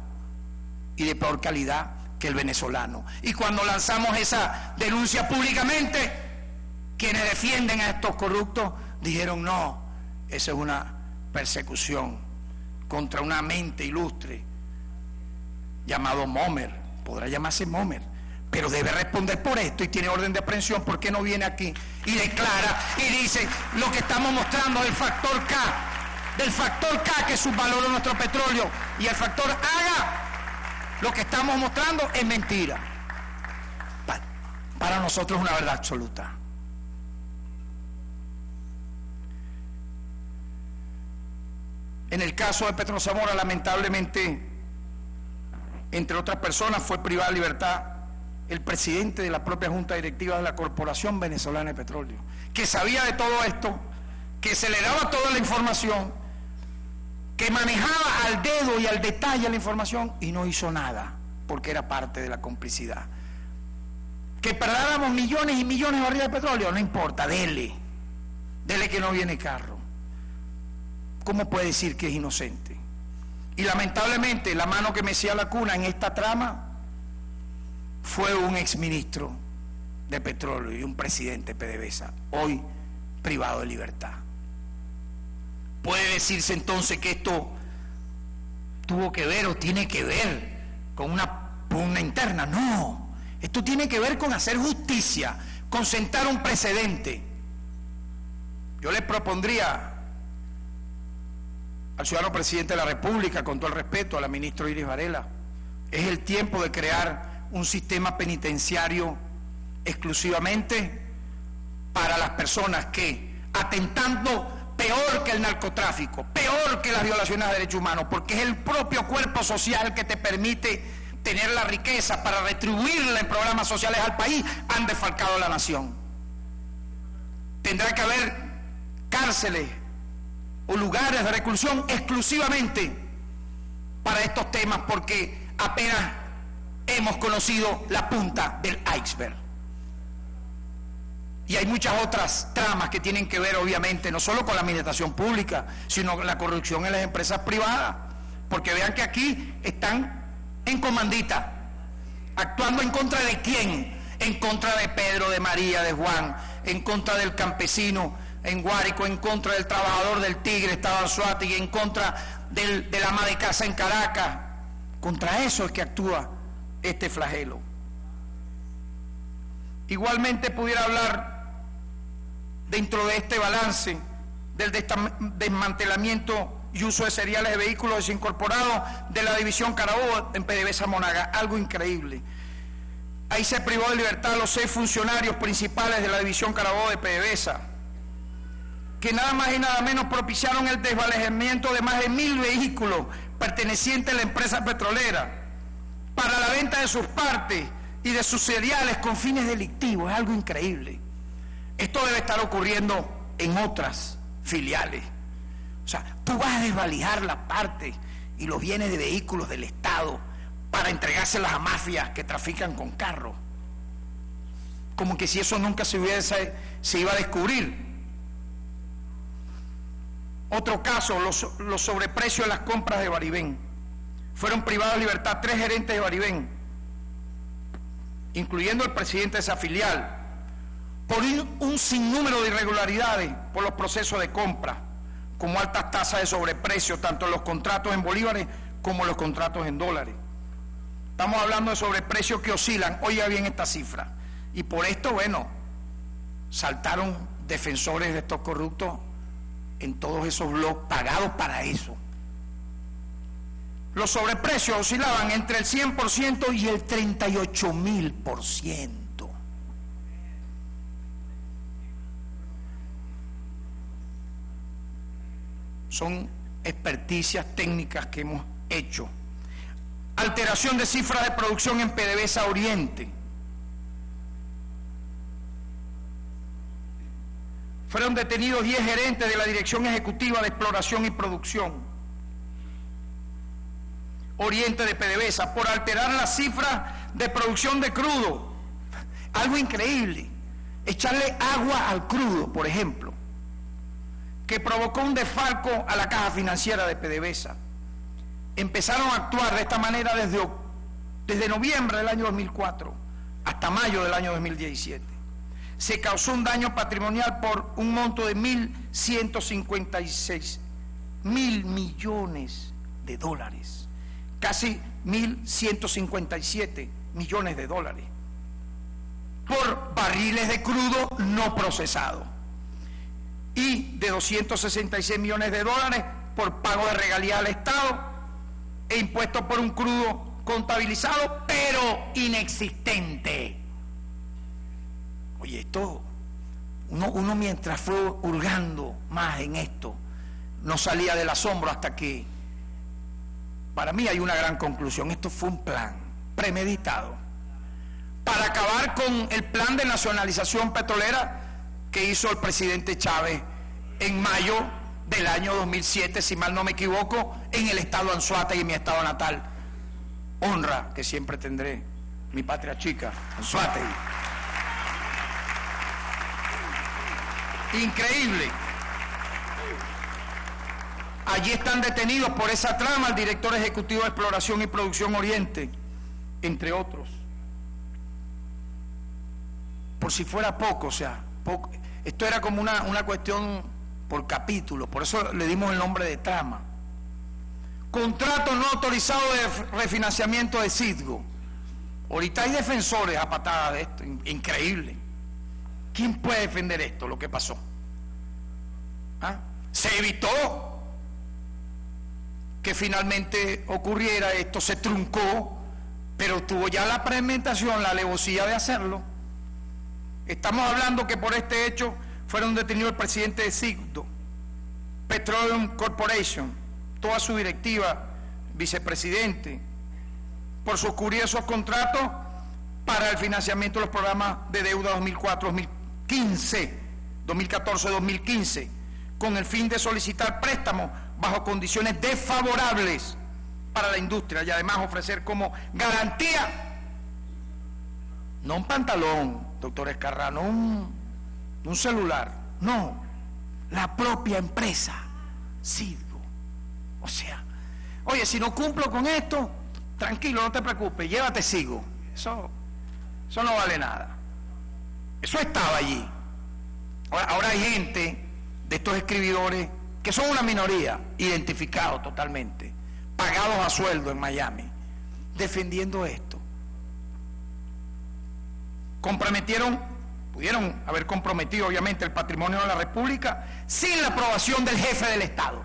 y de peor calidad que el venezolano. Y cuando lanzamos esa denuncia públicamente, quienes defienden a estos corruptos dijeron: no, esa es una persecución contra una mente ilustre llamado Momer, podrá llamarse Momer, pero debe responder por esto y tiene orden de aprehensión. ¿Por qué no viene aquí y declara y dice lo que estamos mostrando del factor K, que subvalora nuestro petróleo, y el factor Aga, lo que estamos mostrando es mentira? Para nosotros es una verdad absoluta. En el caso de Petrozamora, lamentablemente, entre otras personas, fue privado de libertad el presidente de la propia Junta Directiva de la Corporación Venezolana de Petróleo, que sabía de todo esto, que se le daba toda la información, que manejaba al dedo y al detalle la información y no hizo nada, porque era parte de la complicidad. Que perdáramos millones y millones de barriles de petróleo, no importa, dele que no viene carro. ¿Cómo puede decir que es inocente? Y lamentablemente la mano que mecía la cuna en esta trama fue un exministro de petróleo y un presidente de PDVSA, hoy privado de libertad. ¿Puede decirse entonces que esto tuvo que ver o tiene que ver con una pugna interna? No, esto tiene que ver con hacer justicia, con sentar un precedente. Yo le propondría al ciudadano presidente de la República, con todo el respeto a la ministra Iris Varela, es el tiempo de crear un sistema penitenciario exclusivamente para las personas que, atentando peor que el narcotráfico, peor que las violaciones de derechos humanos, porque es el propio cuerpo social que te permite tener la riqueza para retribuirla en programas sociales al país, han desfalcado a la nación. Tendrá que haber cárceles o lugares de reclusión exclusivamente para estos temas, porque apenas hemos conocido la punta del iceberg. Y hay muchas otras tramas que tienen que ver, obviamente, no solo con la administración pública, sino con la corrupción en las empresas privadas, porque vean que aquí están en comandita, actuando en contra de ¿quién? En contra de Pedro, de María, de Juan, en contra del campesino en Guárico, en contra del trabajador del Tigre, Estado Anzoátegui, en contra del ama de casa en Caracas. Contra eso es que actúa este flagelo. Igualmente pudiera hablar, dentro de este balance, del desmantelamiento y uso de seriales de vehículos desincorporados de la división Carabobo en PDVSA Monagas, algo increíble. Ahí se privó de libertad a los 6 funcionarios principales de la división Carabobo de PDVSA, que nada más y nada menos propiciaron el desvalejamiento de más de 1000 vehículos pertenecientes a la empresa petrolera para la venta de sus partes y de sus cereales con fines delictivos. Es algo increíble. Esto debe estar ocurriendo en otras filiales. O sea, tú vas a desvalijar la parte y los bienes de vehículos del Estado para entregárselas a mafias que trafican con carros, como que si eso nunca se iba a descubrir. Otro caso, los sobreprecios de las compras de Baribén. Fueron privados de libertad 3 gerentes de Baribén, incluyendo el presidente de esa filial, por un sinnúmero de irregularidades por los procesos de compra, como altas tasas de sobreprecio, tanto en los contratos en bolívares como en los contratos en dólares. Estamos hablando de sobreprecios que oscilan, oiga bien esta cifra, y por esto, bueno, saltaron defensores de estos corruptos en todos esos blogs pagados para eso. los sobreprecios oscilaban entre el 100% y el 38.000%. Son experticias técnicas que hemos hecho. Alteración de cifras de producción en PDVSA Oriente. Fueron detenidos 10 gerentes de la Dirección Ejecutiva de Exploración y Producción Oriente de PDVSA por alterar las cifras de producción de crudo. Algo increíble, echarle agua al crudo, por ejemplo, que provocó un desfalco a la caja financiera de PDVSA. Empezaron a actuar de esta manera desde noviembre del año 2004 hasta mayo del año 2017. Se causó un daño patrimonial por un monto de 1.156 mil millones de dólares, casi 1.157 millones de dólares, por barriles de crudo no procesado, y de 266 millones de dólares por pago de regalías al Estado e impuestos por un crudo contabilizado pero inexistente. Oye, esto, uno mientras fue hurgando más en esto, no salía del asombro hasta que, para mí hay una gran conclusión: esto fue un plan premeditado para acabar con el plan de nacionalización petrolera que hizo el presidente Chávez en mayo del año 2007, si mal no me equivoco, en el estado Anzoátegui, en mi estado natal. Honra que siempre tendré, mi patria chica, Anzoátegui. Increíble. Allí están detenidos por esa trama el director ejecutivo de Exploración y Producción Oriente, entre otros. Por si fuera poco, o sea, poco. Esto era como una cuestión por capítulo, por eso le dimos el nombre de trama. Contrato no autorizado de refinanciamiento de Citgo. Ahorita hay defensores a patadas de esto, increíble. ¿Quién puede defender esto, lo que pasó? ¿Ah? Se evitó que finalmente ocurriera esto, se truncó, pero tuvo ya la premeditación, la alevosía de hacerlo. Estamos hablando que por este hecho fueron detenidos el presidente de Citgo, Petroleum Corporation, toda su directiva, vicepresidente, por suscribir esos contratos para el financiamiento de los programas de deuda 2014-2015, con el fin de solicitar préstamos bajo condiciones desfavorables para la industria y además ofrecer como garantía, no un pantalón, doctor Escarra, no un celular, no, la propia empresa, Citgo. O sea, oye, si no cumplo con esto, tranquilo, no te preocupes, llévate Citgo. Eso no vale nada. Eso estaba allí. Ahora hay gente de estos escribidores que son una minoría, identificados totalmente, pagados a sueldo en Miami, defendiendo esto. Pudieron haber comprometido obviamente el patrimonio de la República sin la aprobación del jefe del Estado.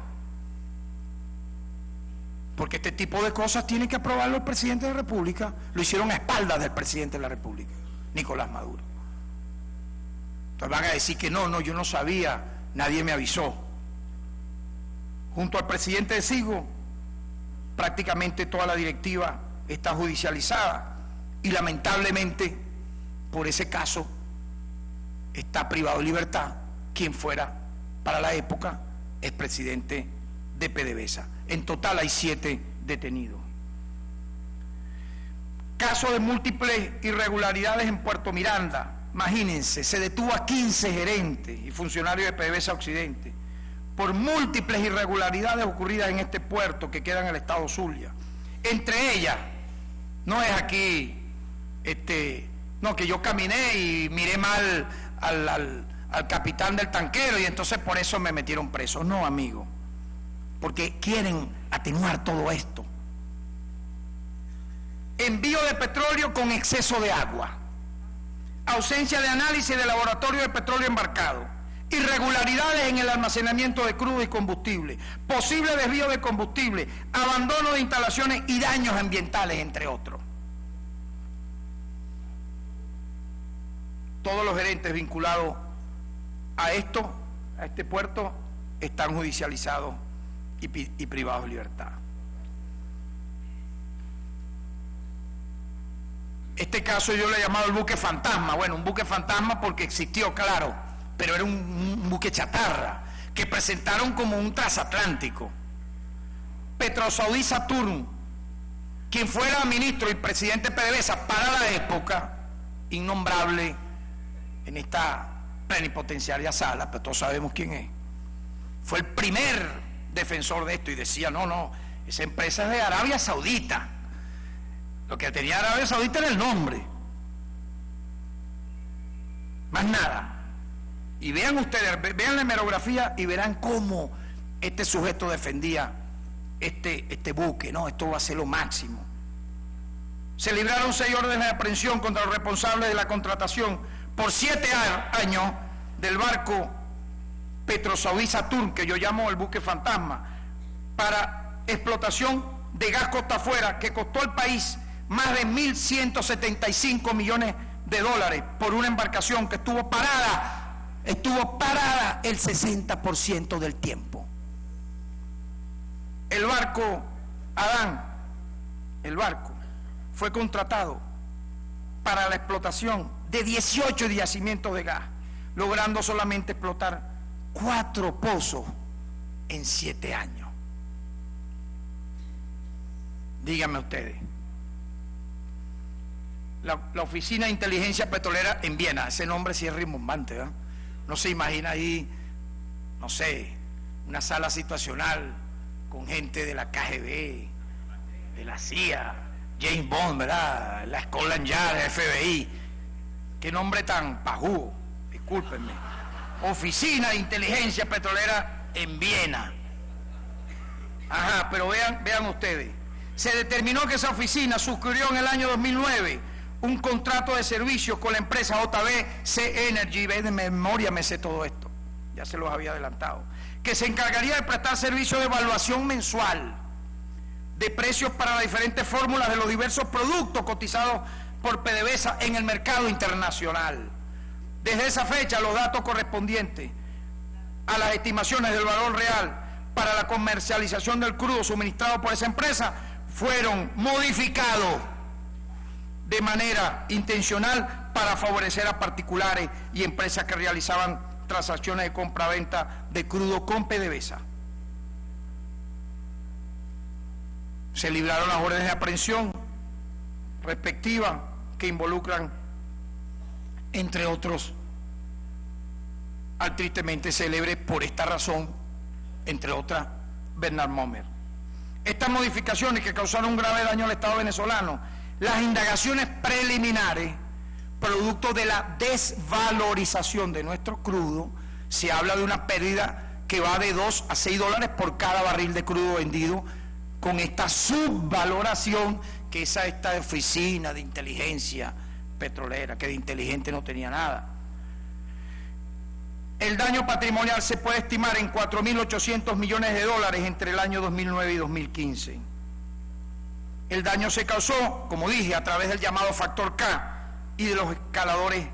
Porque este tipo de cosas tiene que aprobarlo el presidente de la República. Lo hicieron a espaldas del presidente de la República, Nicolás Maduro. Entonces van a decir que no, yo no sabía, nadie me avisó. Junto al presidente de Citgo, prácticamente toda la directiva está judicializada y lamentablemente por ese caso está privado de libertad quien fuera para la época expresidente de PDVSA. En total hay 7 detenidos. Caso de múltiples irregularidades en Puerto Miranda. Imagínense, se detuvo a 15 gerentes y funcionarios de PDVSA Occidente por múltiples irregularidades ocurridas en este puerto que queda en el estado Zulia. Entre ellas, no es aquí, no, que yo caminé y miré mal al capitán del tanquero y entonces por eso me metieron preso. No, amigo, porque quieren atenuar todo esto. Envío de petróleo con exceso de agua, ausencia de análisis de laboratorio de petróleo embarcado, irregularidades en el almacenamiento de crudo y combustible, posible desvío de combustible, abandono de instalaciones y daños ambientales, entre otros. Todos los gerentes vinculados a esto, a este puerto, están judicializados y privados de libertad. Este caso yo le he llamado el buque fantasma. Bueno, un buque fantasma porque existió, claro, pero era un buque chatarra que presentaron como un transatlántico. Petrosaudí Saturn, quien fuera ministro y presidente PDVSA para la época, innombrable en esta plenipotenciaria sala, pero todos sabemos quién es, fue el primer defensor de esto y decía, no, esa empresa es de Arabia Saudita. Lo que tenía Arabia Saudita era el nombre, más nada. Y vean ustedes, vean la hemerografía y verán cómo este sujeto defendía este buque. No, esto va a ser lo máximo. Se libraron 6 órdenes de aprehensión contra los responsables de la contratación por 7 años del barco Petrosaudí Saturn, que yo llamo el buque fantasma, para explotación de gas costa afuera, que costó al país más de 1.175 millones de dólares por una embarcación que estuvo parada el 60% del tiempo. El barco Adán, fue contratado para la explotación de 18 yacimientos de gas, logrando solamente explotar 4 pozos en 7 años. Díganme ustedes. La Oficina de Inteligencia Petrolera en Viena, ese nombre sí es rimbombante, ¿verdad? No se imagina ahí, no sé, una sala situacional con gente de la KGB, de la CIA, James Bond, ¿verdad? La Scotland Yard, el FBI. Qué nombre tan pajugo, discúlpenme. Oficina de Inteligencia Petrolera en Viena. Ajá, pero vean ustedes. Se determinó que esa oficina suscribió en el año 2009 un contrato de servicio con la empresa JBC Energy. De memoria me sé todo esto, ya se los había adelantado, que se encargaría de prestar servicio de evaluación mensual de precios para las diferentes fórmulas de los diversos productos cotizados por PDVSA en el mercado internacional. Desde esa fecha, los datos correspondientes a las estimaciones del valor real para la comercialización del crudo suministrado por esa empresa fueron modificados de manera intencional para favorecer a particulares y empresas que realizaban transacciones de compra-venta de crudo con PDVSA. Se libraron las órdenes de aprehensión respectivas que involucran, entre otros, al tristemente célebre por esta razón, entre otras, Bernard Mommer. Estas modificaciones que causaron un grave daño al Estado venezolano, las indagaciones preliminares, producto de la desvalorización de nuestro crudo, se habla de una pérdida que va de 2 a 6 dólares por cada barril de crudo vendido, con esta subvaloración que esta oficina de inteligencia petrolera, que de inteligente no tenía nada. El daño patrimonial se puede estimar en 4.800 millones de dólares entre el año 2009 y 2015. El daño se causó, como dije, a través del llamado factor K y de los escaladores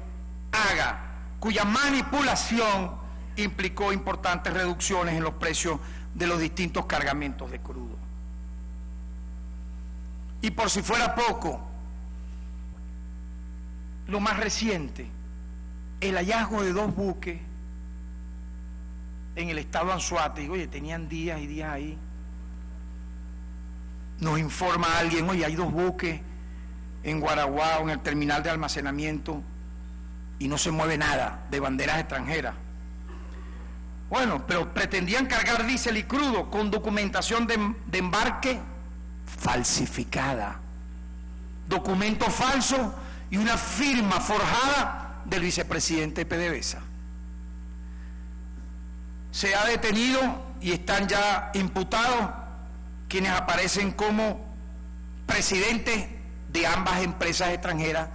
AGA, cuya manipulación implicó importantes reducciones en los precios de los distintos cargamentos de crudo. Y por si fuera poco, lo más reciente, el hallazgo de 2 buques en el estado Anzoátegui. Oye, tenían días y días ahí. Nos informa alguien, oye, hay 2 buques en Guaraguao, en el terminal de almacenamiento, y no se mueve nada, de banderas extranjeras. Bueno, pero pretendían cargar diésel y crudo con documentación de embarque falsificada, documentos falsos y una firma forjada del vicepresidente de PDVSA. Se ha detenido y están ya imputados quienes aparecen como presidentes de ambas empresas extranjeras,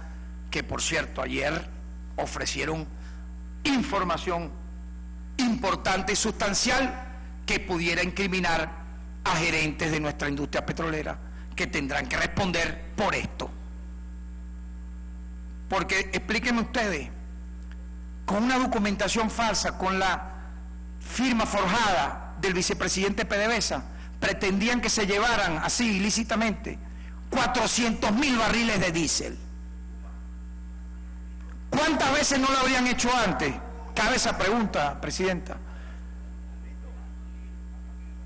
que por cierto ayer ofrecieron información importante y sustancial que pudiera incriminar a gerentes de nuestra industria petrolera que tendrán que responder por esto. Porque explíquenme ustedes, con una documentación falsa, con la firma forjada del vicepresidente PDVSA, pretendían que se llevaran así ilícitamente 400.000 barriles de diésel. ¿Cuántas veces no lo habrían hecho antes? Cabe esa pregunta, Presidenta.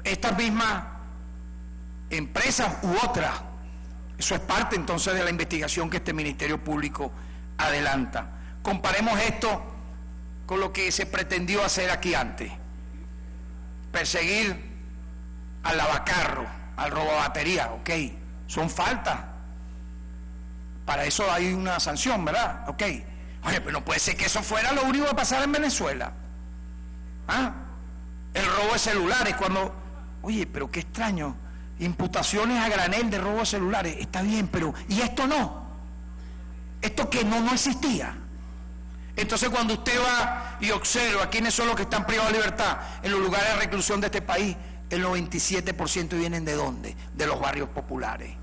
Estas mismas empresas u otras, eso es parte entonces de la investigación que este Ministerio Público adelanta. Comparemos esto con lo que se pretendió hacer aquí antes: perseguir al lavacarro, al robabatería. Ok, son faltas, para eso hay una sanción, ¿verdad? Ok, oye, pero no puede ser que eso fuera lo único que pasara en Venezuela. ¿Ah? El robo de celulares, cuando, oye, pero qué extraño, imputaciones a granel de robo de celulares, está bien, pero ¿y esto no? Esto que no existía. Entonces, cuando usted va y observa quiénes son los que están privados de libertad en los lugares de reclusión de este país, el 97% vienen ¿de dónde? De los barrios populares.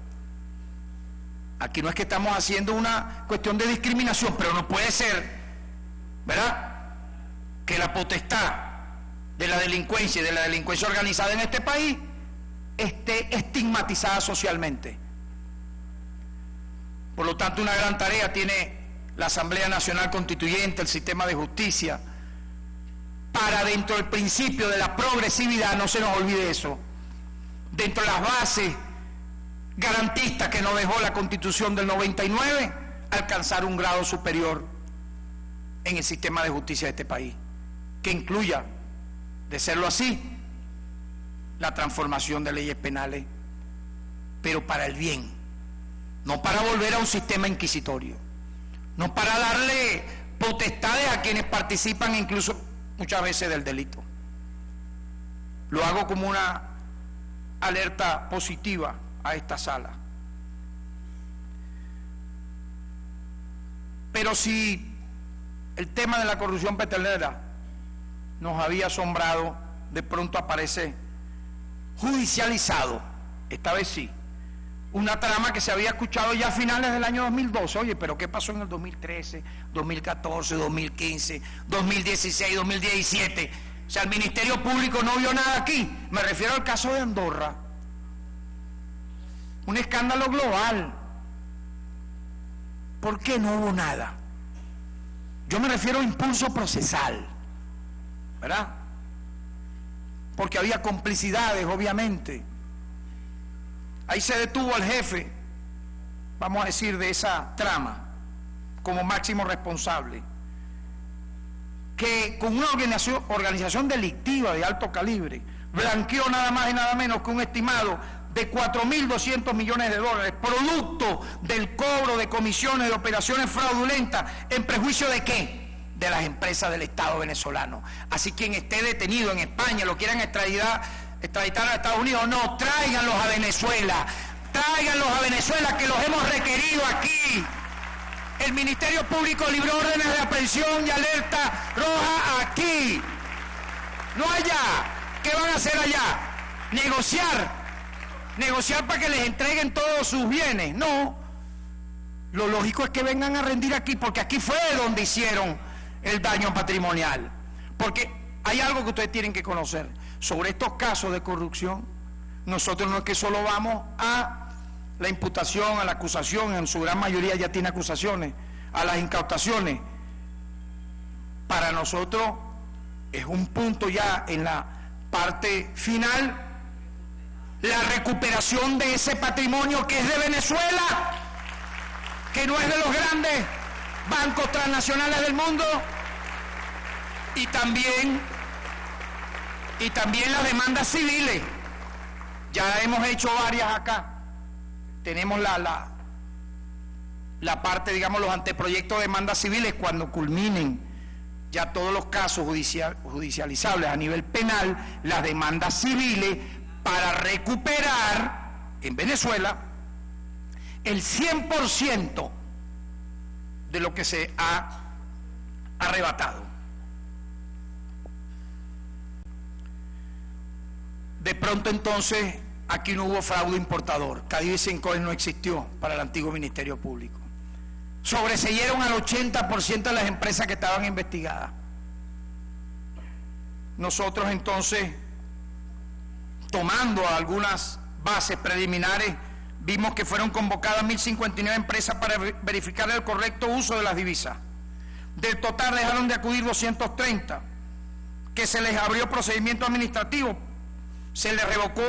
Aquí no es que estamos haciendo una cuestión de discriminación, pero no puede ser, ¿verdad?, que la potestad de la delincuencia y de la delincuencia organizada en este país esté estigmatizada socialmente. Por lo tanto, una gran tarea tiene la Asamblea Nacional Constituyente, el sistema de justicia, para, dentro del principio de la progresividad, no se nos olvide eso, dentro de las bases garantistas que nos dejó la Constitución del 99, alcanzar un grado superior en el sistema de justicia de este país, que incluya, de serlo así, la transformación de leyes penales, pero para el bien, no para volver a un sistema inquisitorio, no para darle potestades a quienes participan incluso muchas veces del delito. Lo hago como una alerta positiva a esta sala. Pero si el tema de la corrupción petrolera nos había asombrado, de pronto aparece judicializado, esta vez sí, una trama que se había escuchado ya a finales del año 2012. Oye, pero ¿qué pasó en el 2013, 2014, 2015, 2016, 2017? O sea, el Ministerio Público no vio nada aquí. Me refiero al caso de Andorra. Un escándalo global. ¿Por qué no hubo nada? Yo me refiero a impulso procesal, ¿verdad? Porque había complicidades, obviamente. Ahí se detuvo al jefe, vamos a decir, de esa trama, como máximo responsable, que con una organización delictiva de alto calibre blanqueó nada más y nada menos que un estimado de 4.200 millones de dólares, producto del cobro de comisiones de operaciones fraudulentas, ¿en prejuicio de qué? De las empresas del Estado venezolano. Así, quien esté detenido en España, lo quieran extraditar a Estados Unidos, no, tráiganlos a Venezuela, que los hemos requerido aquí. El Ministerio Público libró órdenes de aprehensión y alerta roja aquí, no allá. ¿Qué van a hacer allá? Negociar para que les entreguen todos sus bienes. No, lo lógico es que vengan a rendir aquí, porque aquí fue donde hicieron el daño patrimonial. Porque hay algo que ustedes tienen que conocer sobre estos casos de corrupción. Nosotros no es que solo vamos a la imputación, a la acusación, en su gran mayoría ya tiene acusaciones, a las incautaciones. Para nosotros es un punto ya en la parte final, la recuperación de ese patrimonio que es de Venezuela, que no es de los grandes bancos transnacionales del mundo, y también las demandas civiles. Ya hemos hecho varias acá. Tenemos la parte, digamos, los anteproyectos de demandas civiles. Cuando culminen ya todos los casos judicializables a nivel penal, las demandas civiles para recuperar en Venezuela el 100% de lo que se ha arrebatado. de pronto entonces aquí no hubo fraude importador. Cadivi Sincoin no existió para el antiguo Ministerio Público. Sobreseyeron al 80% de las empresas que estaban investigadas. Nosotros entonces, tomando algunas bases preliminares, vimos que fueron convocadas 1.059 empresas para verificar el correcto uso de las divisas. Del total dejaron de acudir 230, que se les abrió procedimiento administrativo, se les revocó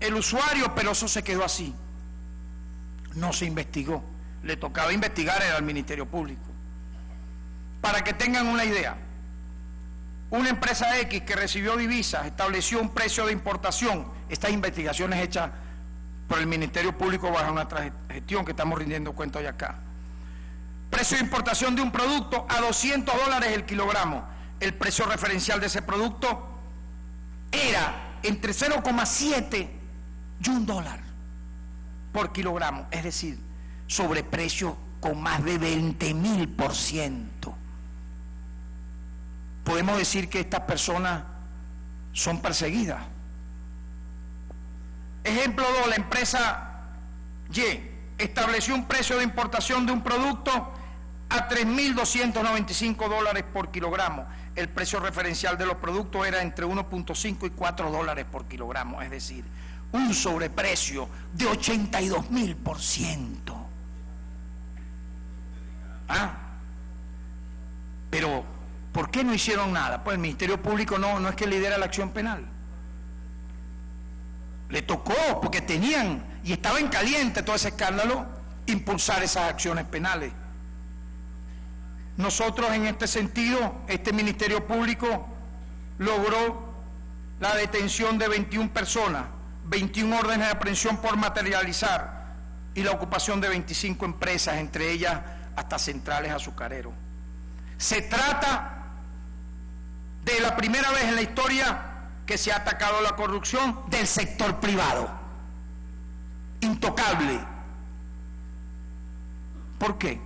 el usuario, pero eso se quedó así. No se investigó. Le tocaba investigar al Ministerio Público. Para que tengan una idea, una empresa X que recibió divisas estableció un precio de importación. Estas investigaciones hechas por el Ministerio Público bajo una gestión que estamos rindiendo cuenta hoy acá. Precio de importación de un producto a $200 el kilogramo. El precio referencial de ese producto era entre 0,7 y $1 por kilogramo, es decir, sobreprecio con más de 20.000%. Podemos decir que estas personas son perseguidas. Ejemplo 2, la empresa Y estableció un precio de importación de un producto a $3.295 por kilogramo. El precio referencial de los productos era entre 1.5 y $4 por kilogramo, es decir, un sobreprecio de 82.000%. ¿Ah? Pero, ¿por qué no hicieron nada? Pues el Ministerio Público no es que lidera la acción penal. Le tocó, porque tenían, y estaba en caliente todo ese escándalo, impulsar esas acciones penales. Nosotros en este sentido, este Ministerio Público logró la detención de 21 personas, 21 órdenes de aprehensión por materializar y la ocupación de 25 empresas, entre ellas hasta centrales azucareros. Se trata de la primera vez en la historia que se ha atacado la corrupción del sector privado. Intocable. ¿Por qué?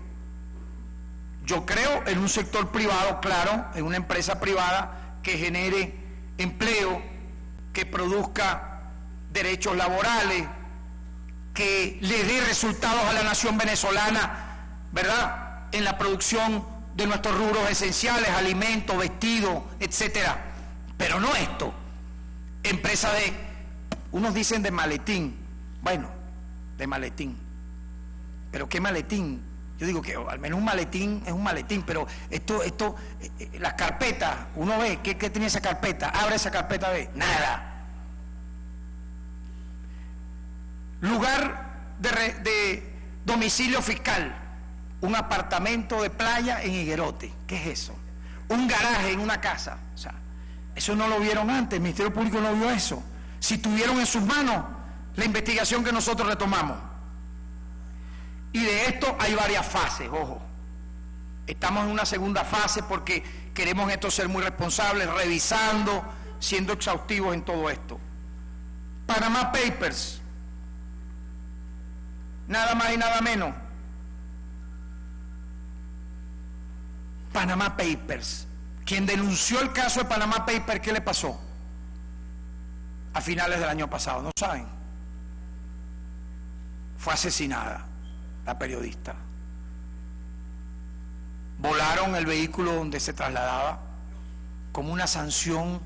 Yo creo en un sector privado, claro, en una empresa privada que genere empleo, que produzca derechos laborales, que le dé resultados a la nación venezolana, ¿verdad?, en la producción de nuestros rubros esenciales, alimentos, vestidos, etcétera. Pero no esto. Empresa de, unos dicen de maletín, bueno, de maletín. ¿Pero qué maletín? Yo digo que al menos un maletín es un maletín, pero las carpetas, uno ve, ¿qué tenía esa carpeta? Abre esa carpeta, ve, nada. Lugar de domicilio fiscal, un apartamento de playa en Higuerote. ¿Qué es eso? Un garaje en una casa. O sea, eso no lo vieron antes, el Ministerio Público no vio eso. Si tuvieron en sus manos la investigación que nosotros retomamos. Y de esto hay varias fases, ojo. Estamos en una segunda fase porque queremos esto ser muy responsables, revisando, siendo exhaustivos en todo esto. Panama Papers, nada más y nada menos. Panama Papers. Quien denunció el caso de Panama Papers, ¿qué le pasó? A finales del año pasado, ¿no saben? Fue asesinada la periodista. Volaron el vehículo donde se trasladaba como una sanción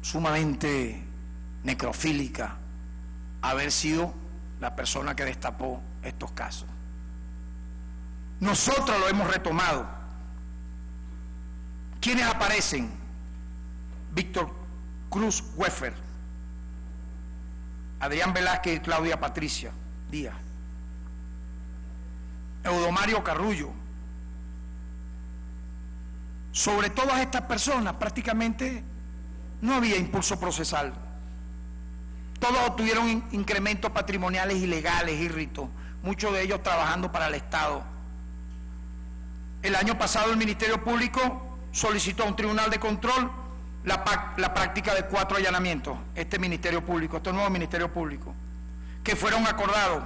sumamente necrofílica haber sido la persona que destapó estos casos. Nosotros lo hemos retomado. ¿Quiénes aparecen? Víctor Cruz Weffer, Adrián Velázquez y Claudia Patricia Díaz, Eudomario Carrullo. Sobre todas estas personas prácticamente no había impulso procesal. Todos obtuvieron incrementos patrimoniales ilegales y ritos, muchos de ellos trabajando para el Estado. El año pasado el Ministerio Público solicitó a un tribunal de control la práctica de 4 allanamientos, este Ministerio Público, este nuevo Ministerio Público, que fueron acordados,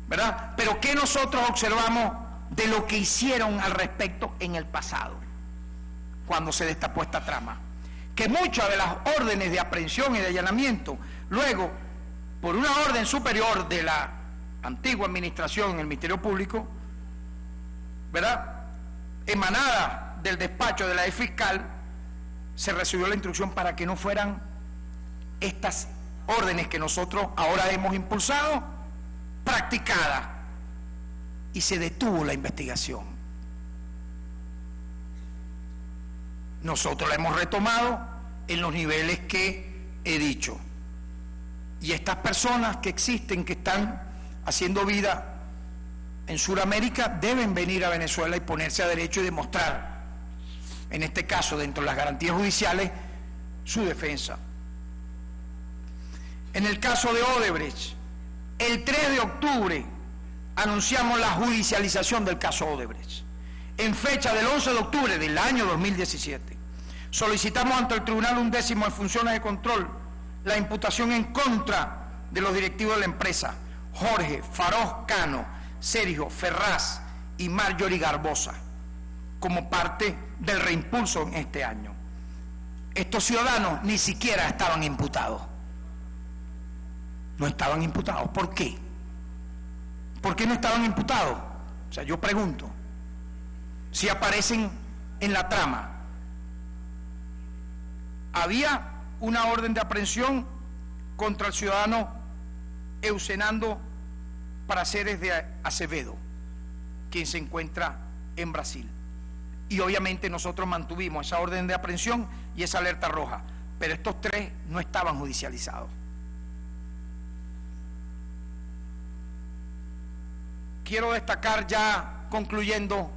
¿verdad? Pero ¿qué nosotros observamos de lo que hicieron al respecto en el pasado, cuando se destapó esta trama? que muchas de las órdenes de aprehensión y de allanamiento, luego, por una orden superior de la antigua administración en el Ministerio Público, ¿verdad?, emanada del despacho de la fiscal, se recibió la instrucción para que no fueran estas órdenes que nosotros ahora hemos impulsado practicadas, y se detuvo la investigación. Nosotros la hemos retomado en los niveles que he dicho, y estas personas que existen, que están haciendo vida en Sudamérica, deben venir a Venezuela y ponerse a derecho y demostrar, en este caso dentro de las garantías judiciales, su defensa. En el caso de Odebrecht, el 3 de octubre anunciamos la judicialización del caso Odebrecht. En fecha del 11 de octubre del año 2017, solicitamos ante el Tribunal 11º de Funciones de Control la imputación en contra de los directivos de la empresa, Jorge Faroz Cano, Sergio Ferraz y Marjorie Garbosa, como parte del reimpulso en este año. Estos ciudadanos ni siquiera estaban imputados. No estaban imputados. ¿Por qué? ¿Por qué no estaban imputados? O sea, yo pregunto, si aparecen en la trama. Había una orden de aprehensión contra el ciudadano Eusenando Prazeres de Acevedo, quien se encuentra en Brasil. Y obviamente nosotros mantuvimos esa orden de aprehensión y esa alerta roja, pero estos tres no estaban judicializados. Quiero destacar, ya concluyendo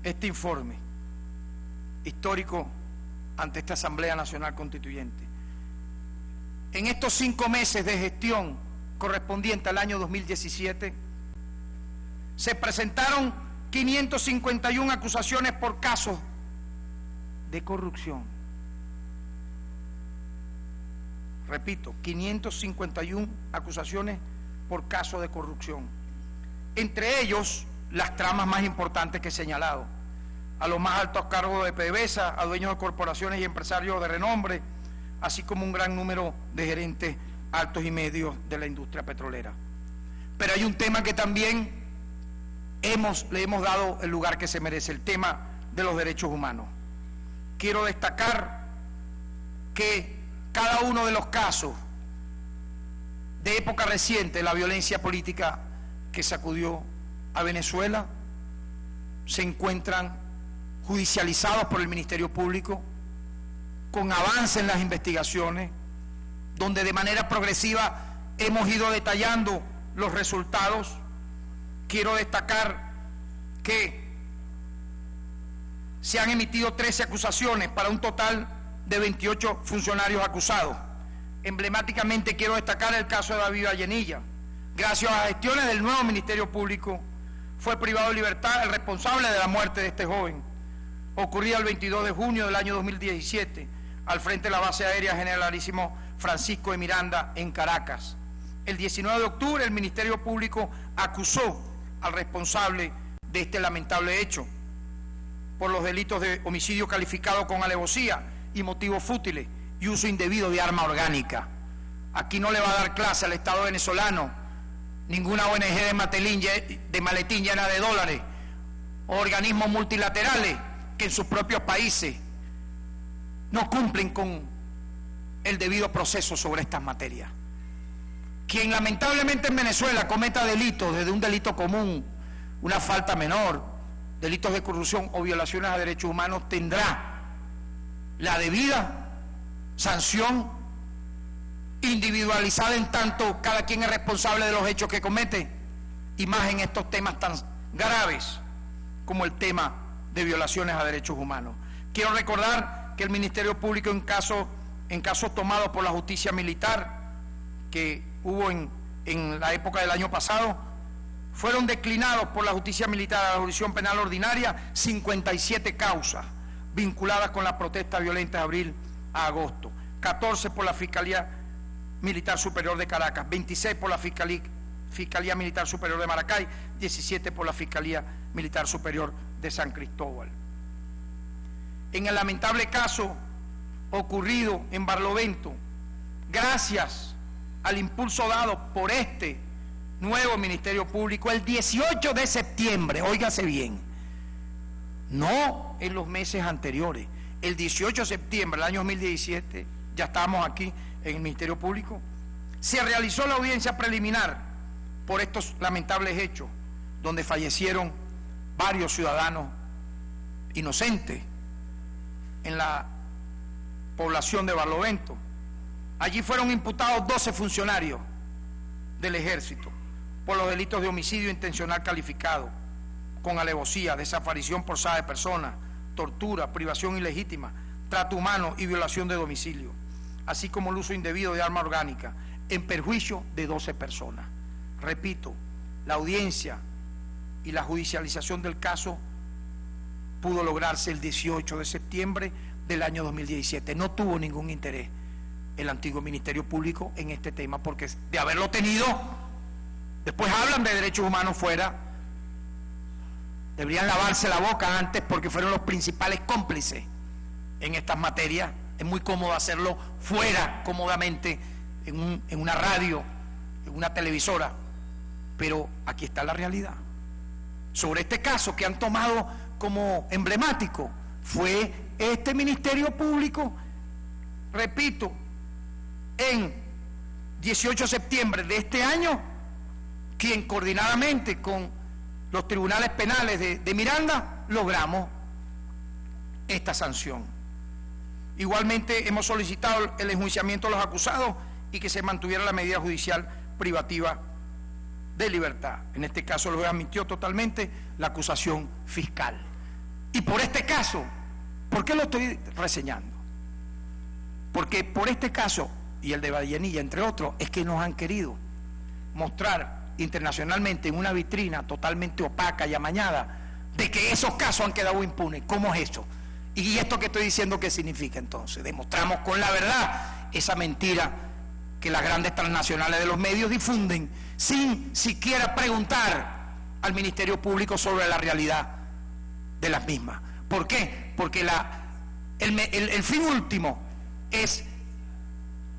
este informe histórico ante esta Asamblea Nacional Constituyente, en estos 5 meses de gestión correspondiente al año 2017, se presentaron 551 acusaciones por casos de corrupción. Repito, 551 acusaciones por casos de corrupción. Entre ellos, las tramas más importantes que he señalado: a los más altos cargos de PDVSA, a dueños de corporaciones y empresarios de renombre, así como un gran número de gerentes altos y medios de la industria petrolera. Pero hay un tema que también le hemos dado el lugar que se merece, el tema de los derechos humanos. Quiero destacar que cada uno de los casos de época reciente, la violencia política que sacudió a Venezuela, se encuentran judicializados por el Ministerio Público, con avance en las investigaciones, donde de manera progresiva hemos ido detallando los resultados. Quiero destacar que se han emitido 13 acusaciones para un total de 28 funcionarios acusados. Emblemáticamente quiero destacar el caso de David Vallenilla. Gracias a las gestiones del nuevo Ministerio Público, fue privado de libertad el responsable de la muerte de este joven, ocurrida el 22 de junio del año 2017, al frente de la base aérea Generalísimo Francisco de Miranda en Caracas. El 19 de octubre el Ministerio Público acusó al responsable de este lamentable hecho por los delitos de homicidio calificado con alevosía y motivos fútiles y uso indebido de arma orgánica. Aquí no le va a dar clase al Estado venezolano ninguna ONG de maletín llena de dólares o organismos multilaterales que en sus propios países no cumplen con el debido proceso sobre estas materias. Quien lamentablemente en Venezuela cometa delitos, desde un delito común, una falta menor, delitos de corrupción o violaciones a derechos humanos, tendrá la debida sanción individualizada, en tanto cada quien es responsable de los hechos que comete, y más en estos temas tan graves como el tema de violaciones a derechos humanos. Quiero recordar que el Ministerio Público, en casos tomados por la justicia militar que hubo en la época del año pasado, fueron declinados por la justicia militar a la jurisdicción penal ordinaria 57 causas vinculadas con la protesta violenta de abril a agosto, 14 por la Fiscalía Militar Superior de Caracas, 26 por la Fiscalía Militar Superior de Maracay, 17 por la Fiscalía Militar Superior de San Cristóbal. En el lamentable caso ocurrido en Barlovento, gracias al impulso dado por este nuevo Ministerio Público, el 18 de septiembre, óigase bien, no en los meses anteriores, el 18 de septiembre del año 2017, ya estábamos aquí en el Ministerio Público, se realizó la audiencia preliminar por estos lamentables hechos, donde fallecieron varios ciudadanos inocentes en la población de Barlovento. Allí fueron imputados 12 funcionarios del Ejército por los delitos de homicidio intencional calificado, con alevosía, desaparición forzada de personas, tortura, privación ilegítima, trato humano y violación de domicilio, así como el uso indebido de arma orgánica, en perjuicio de 12 personas. Repito, la audiencia y la judicialización del caso pudo lograrse el 18 de septiembre del año 2017. No tuvo ningún interés el antiguo Ministerio Público en este tema, porque de haberlo tenido, después hablan de derechos humanos fuera, deberían lavarse la boca antes, porque fueron los principales cómplices en estas materias. Es muy cómodo hacerlo fuera, cómodamente, en una radio, en una televisora, pero aquí está la realidad. Sobre este caso que han tomado como emblemático, fue este Ministerio Público, repito, en 18 de septiembre de este año, quien coordinadamente con los tribunales penales de Miranda logramos esta sanción. Igualmente hemos solicitado el enjuiciamiento de los acusados y que se mantuviera la medida judicial privativa de libertad. En este caso lo admitió totalmente la acusación fiscal. Y por este caso, ¿por qué lo estoy reseñando? Porque por este caso y el de Vallenilla, entre otros, es que nos han querido mostrar internacionalmente en una vitrina totalmente opaca y amañada de que esos casos han quedado impunes. ¿Cómo es eso? ¿Y esto que estoy diciendo qué significa entonces? Demostramos con la verdad esa mentira que las grandes transnacionales de los medios difunden sin siquiera preguntar al Ministerio Público sobre la realidad de las mismas. ¿Por qué? Porque el fin último es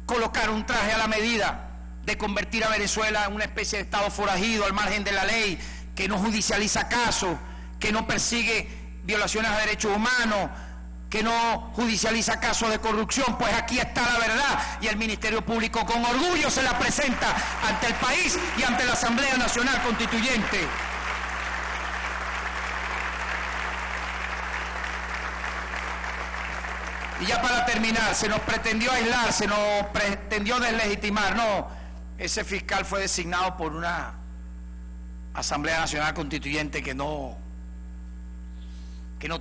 colocar un traje a la medida de convertir a Venezuela en una especie de estado forajido al margen de la ley, que no judicializa casos, que no persigue violaciones a derechos humanos, que no judicializa casos de corrupción. Pues aquí está la verdad y el Ministerio Público con orgullo se la presenta ante el país y ante la Asamblea Nacional Constituyente. Y ya para terminar, se nos pretendió aislar, se nos pretendió deslegitimar. No, ese fiscal fue designado por una Asamblea Nacional Constituyente que no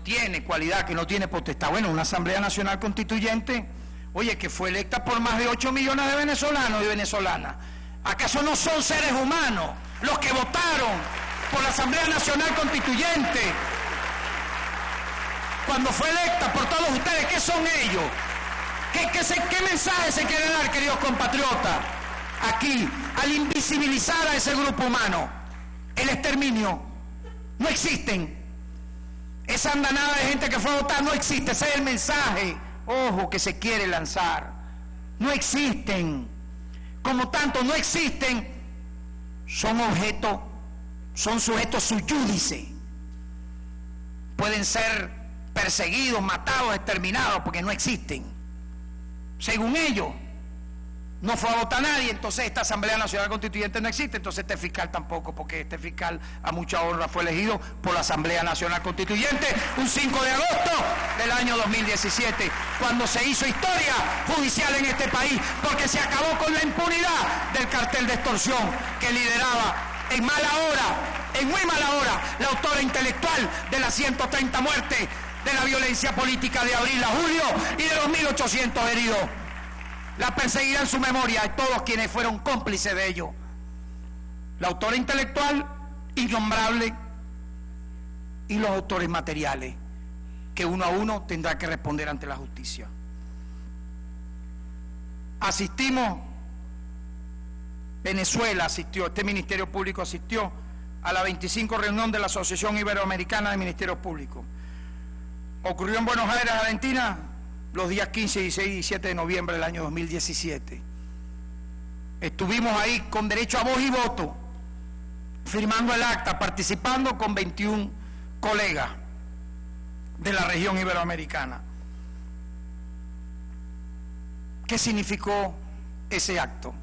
tiene cualidad, que no tiene potestad. Bueno, una Asamblea Nacional Constituyente, oye, que fue electa por más de 8 millones de venezolanos y venezolanas. ¿Acaso no son seres humanos los que votaron por la Asamblea Nacional Constituyente? Cuando fue electa por todos ustedes, ¿qué son ellos? ¿Qué mensaje se quiere dar, queridos compatriotas? Aquí, al invisibilizar a ese grupo humano, el exterminio, no existen. Esa andanada de gente que fue a votar no existe. Ese es el mensaje, ojo, que se quiere lanzar. No existen. Como tanto no existen, son objetos, son sujetos sui judice. Pueden ser perseguidos, matados, exterminados, porque no existen. Según ellos, no fue a votar nadie, entonces esta Asamblea Nacional Constituyente no existe, entonces este fiscal tampoco, porque este fiscal a mucha honra fue elegido por la Asamblea Nacional Constituyente un 5 de agosto del año 2017, cuando se hizo historia judicial en este país, porque se acabó con la impunidad del cartel de extorsión que lideraba en mala hora, en muy mala hora, la autora intelectual de las 130 muertes de la violencia política de abril a julio y de los 1.800 heridos. La perseguirán su memoria a todos quienes fueron cómplices de ello. La autora intelectual, innombrable, y los autores materiales, que uno a uno tendrá que responder ante la justicia. Asistimos, Venezuela asistió, este Ministerio Público asistió a la 25 reunión de la Asociación Iberoamericana de Ministerios Públicos. Ocurrió en Buenos Aires, Argentina, los días 15, 16 y 17 de noviembre del año 2017. Estuvimos ahí con derecho a voz y voto, firmando el acta, participando con 21 colegas de la región iberoamericana. ¿Qué significó ese acto?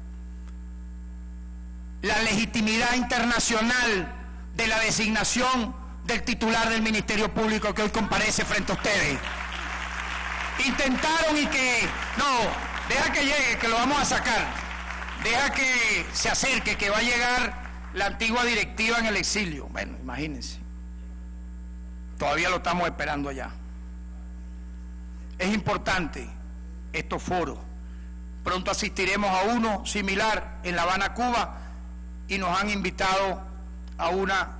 La legitimidad internacional de la designación del titular del Ministerio Público que hoy comparece frente a ustedes. Intentaron y que, no, deja que llegue, que lo vamos a sacar, deja que se acerque, que va a llegar la antigua directiva en el exilio. Bueno, imagínense, todavía lo estamos esperando allá. Es importante estos foros. Pronto asistiremos a uno similar en La Habana, Cuba, y nos han invitado a una,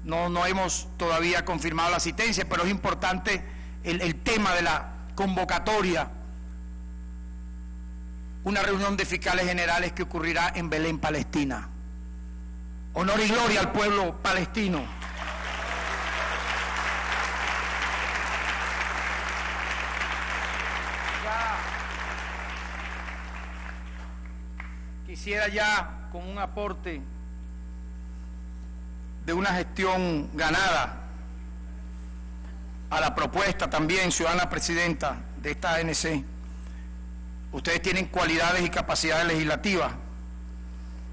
no hemos todavía confirmado la asistencia, pero es importante el tema de la convocatoria, una reunión de fiscales generales que ocurrirá en Belén, Palestina. Honor y gloria al pueblo palestino. Quisiera ya, con un aporte de una gestión ganada a la propuesta también, ciudadana presidenta de esta ANC, ustedes tienen cualidades y capacidades legislativas,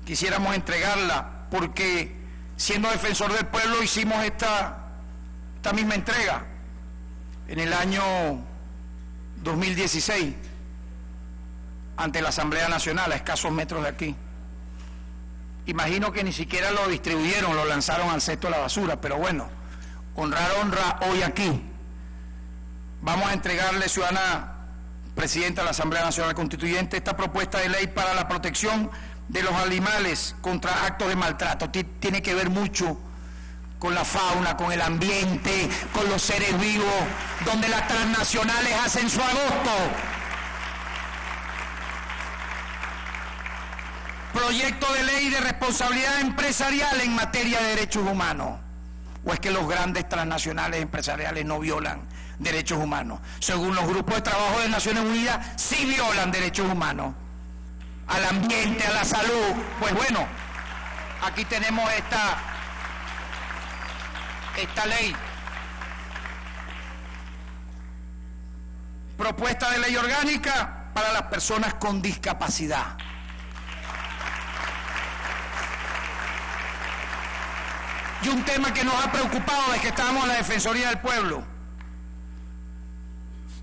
quisiéramos entregarla, porque siendo defensor del pueblo hicimos esta misma entrega en el año 2016 ante la Asamblea Nacional, a escasos metros de aquí. Imagino que ni siquiera lo distribuyeron, lo lanzaron al cesto de la basura, pero bueno, honrar honra hoy aquí. Vamos a entregarle, ciudadana presidenta de la Asamblea Nacional Constituyente, esta propuesta de ley para la protección de los animales contra actos de maltrato. Tiene que ver mucho con la fauna, con el ambiente, con los seres vivos, donde las transnacionales hacen su agosto. Proyecto de ley de responsabilidad empresarial en materia de derechos humanos. ¿O es que los grandes transnacionales empresariales no violan derechos humanos? Según los grupos de trabajo de Naciones Unidas, sí violan derechos humanos. Al ambiente, a la salud. Pues bueno, aquí tenemos esta ley. Propuesta de ley orgánica para las personas con discapacidad. Y un tema que nos ha preocupado desde que estábamos en la Defensoría del Pueblo: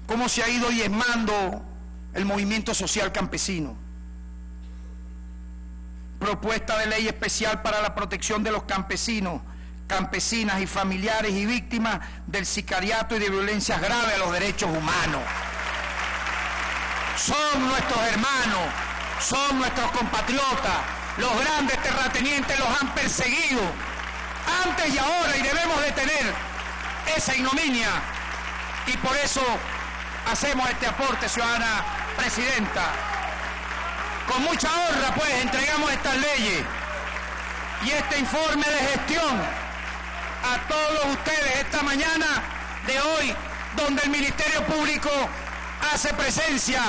cómo se ha ido diezmando el movimiento social campesino. Propuesta de ley especial para la protección de los campesinos, campesinas y familiares y víctimas del sicariato y de violencias graves a los derechos humanos. Son nuestros hermanos, son nuestros compatriotas, los grandes terratenientes los han perseguido antes y ahora, y debemos detener esa ignominia, y por eso hacemos este aporte, ciudadana presidenta. Con mucha honra, pues, entregamos estas leyes y este informe de gestión a todos ustedes esta mañana de hoy, donde el Ministerio Público hace presencia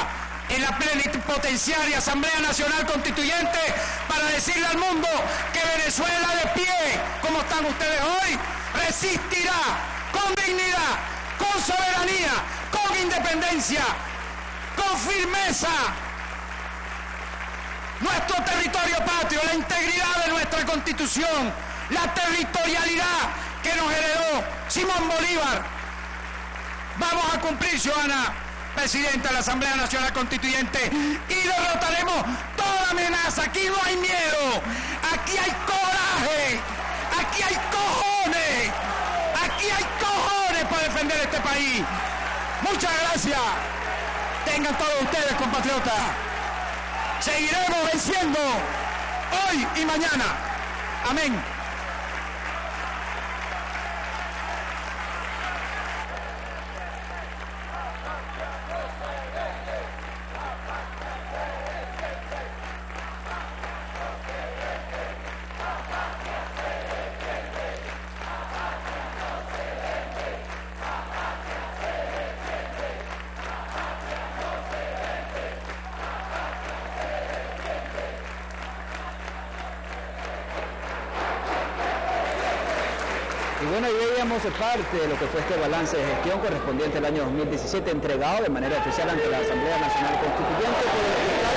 en la plenipotenciaria Asamblea Nacional Constituyente para decirle al mundo que Venezuela, de pie, como están ustedes hoy, resistirá con dignidad, con soberanía, con independencia, con firmeza nuestro territorio patrio, la integridad de nuestra Constitución, la territorialidad que nos heredó Simón Bolívar. Vamos a cumplir, ciudadana presidenta de la Asamblea Nacional Constituyente, y derrotaremos toda amenaza. Aquí no hay miedo, aquí hay coraje, aquí hay cojones, aquí hay cojones para defender este país. Muchas gracias. Tengan todos ustedes, compatriotas. Seguiremos venciendo hoy y mañana. Amén. Y bueno, ahí veíamos parte de lo que fue este balance de gestión correspondiente al año 2017, entregado de manera oficial ante la Asamblea Nacional Constituyente por el fiscal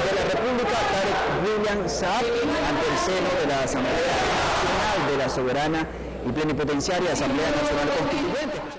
de la República, Tarek William Saab, ante el seno de la Asamblea Nacional de la Soberana y Plenipotenciaria Asamblea Nacional Constituyente.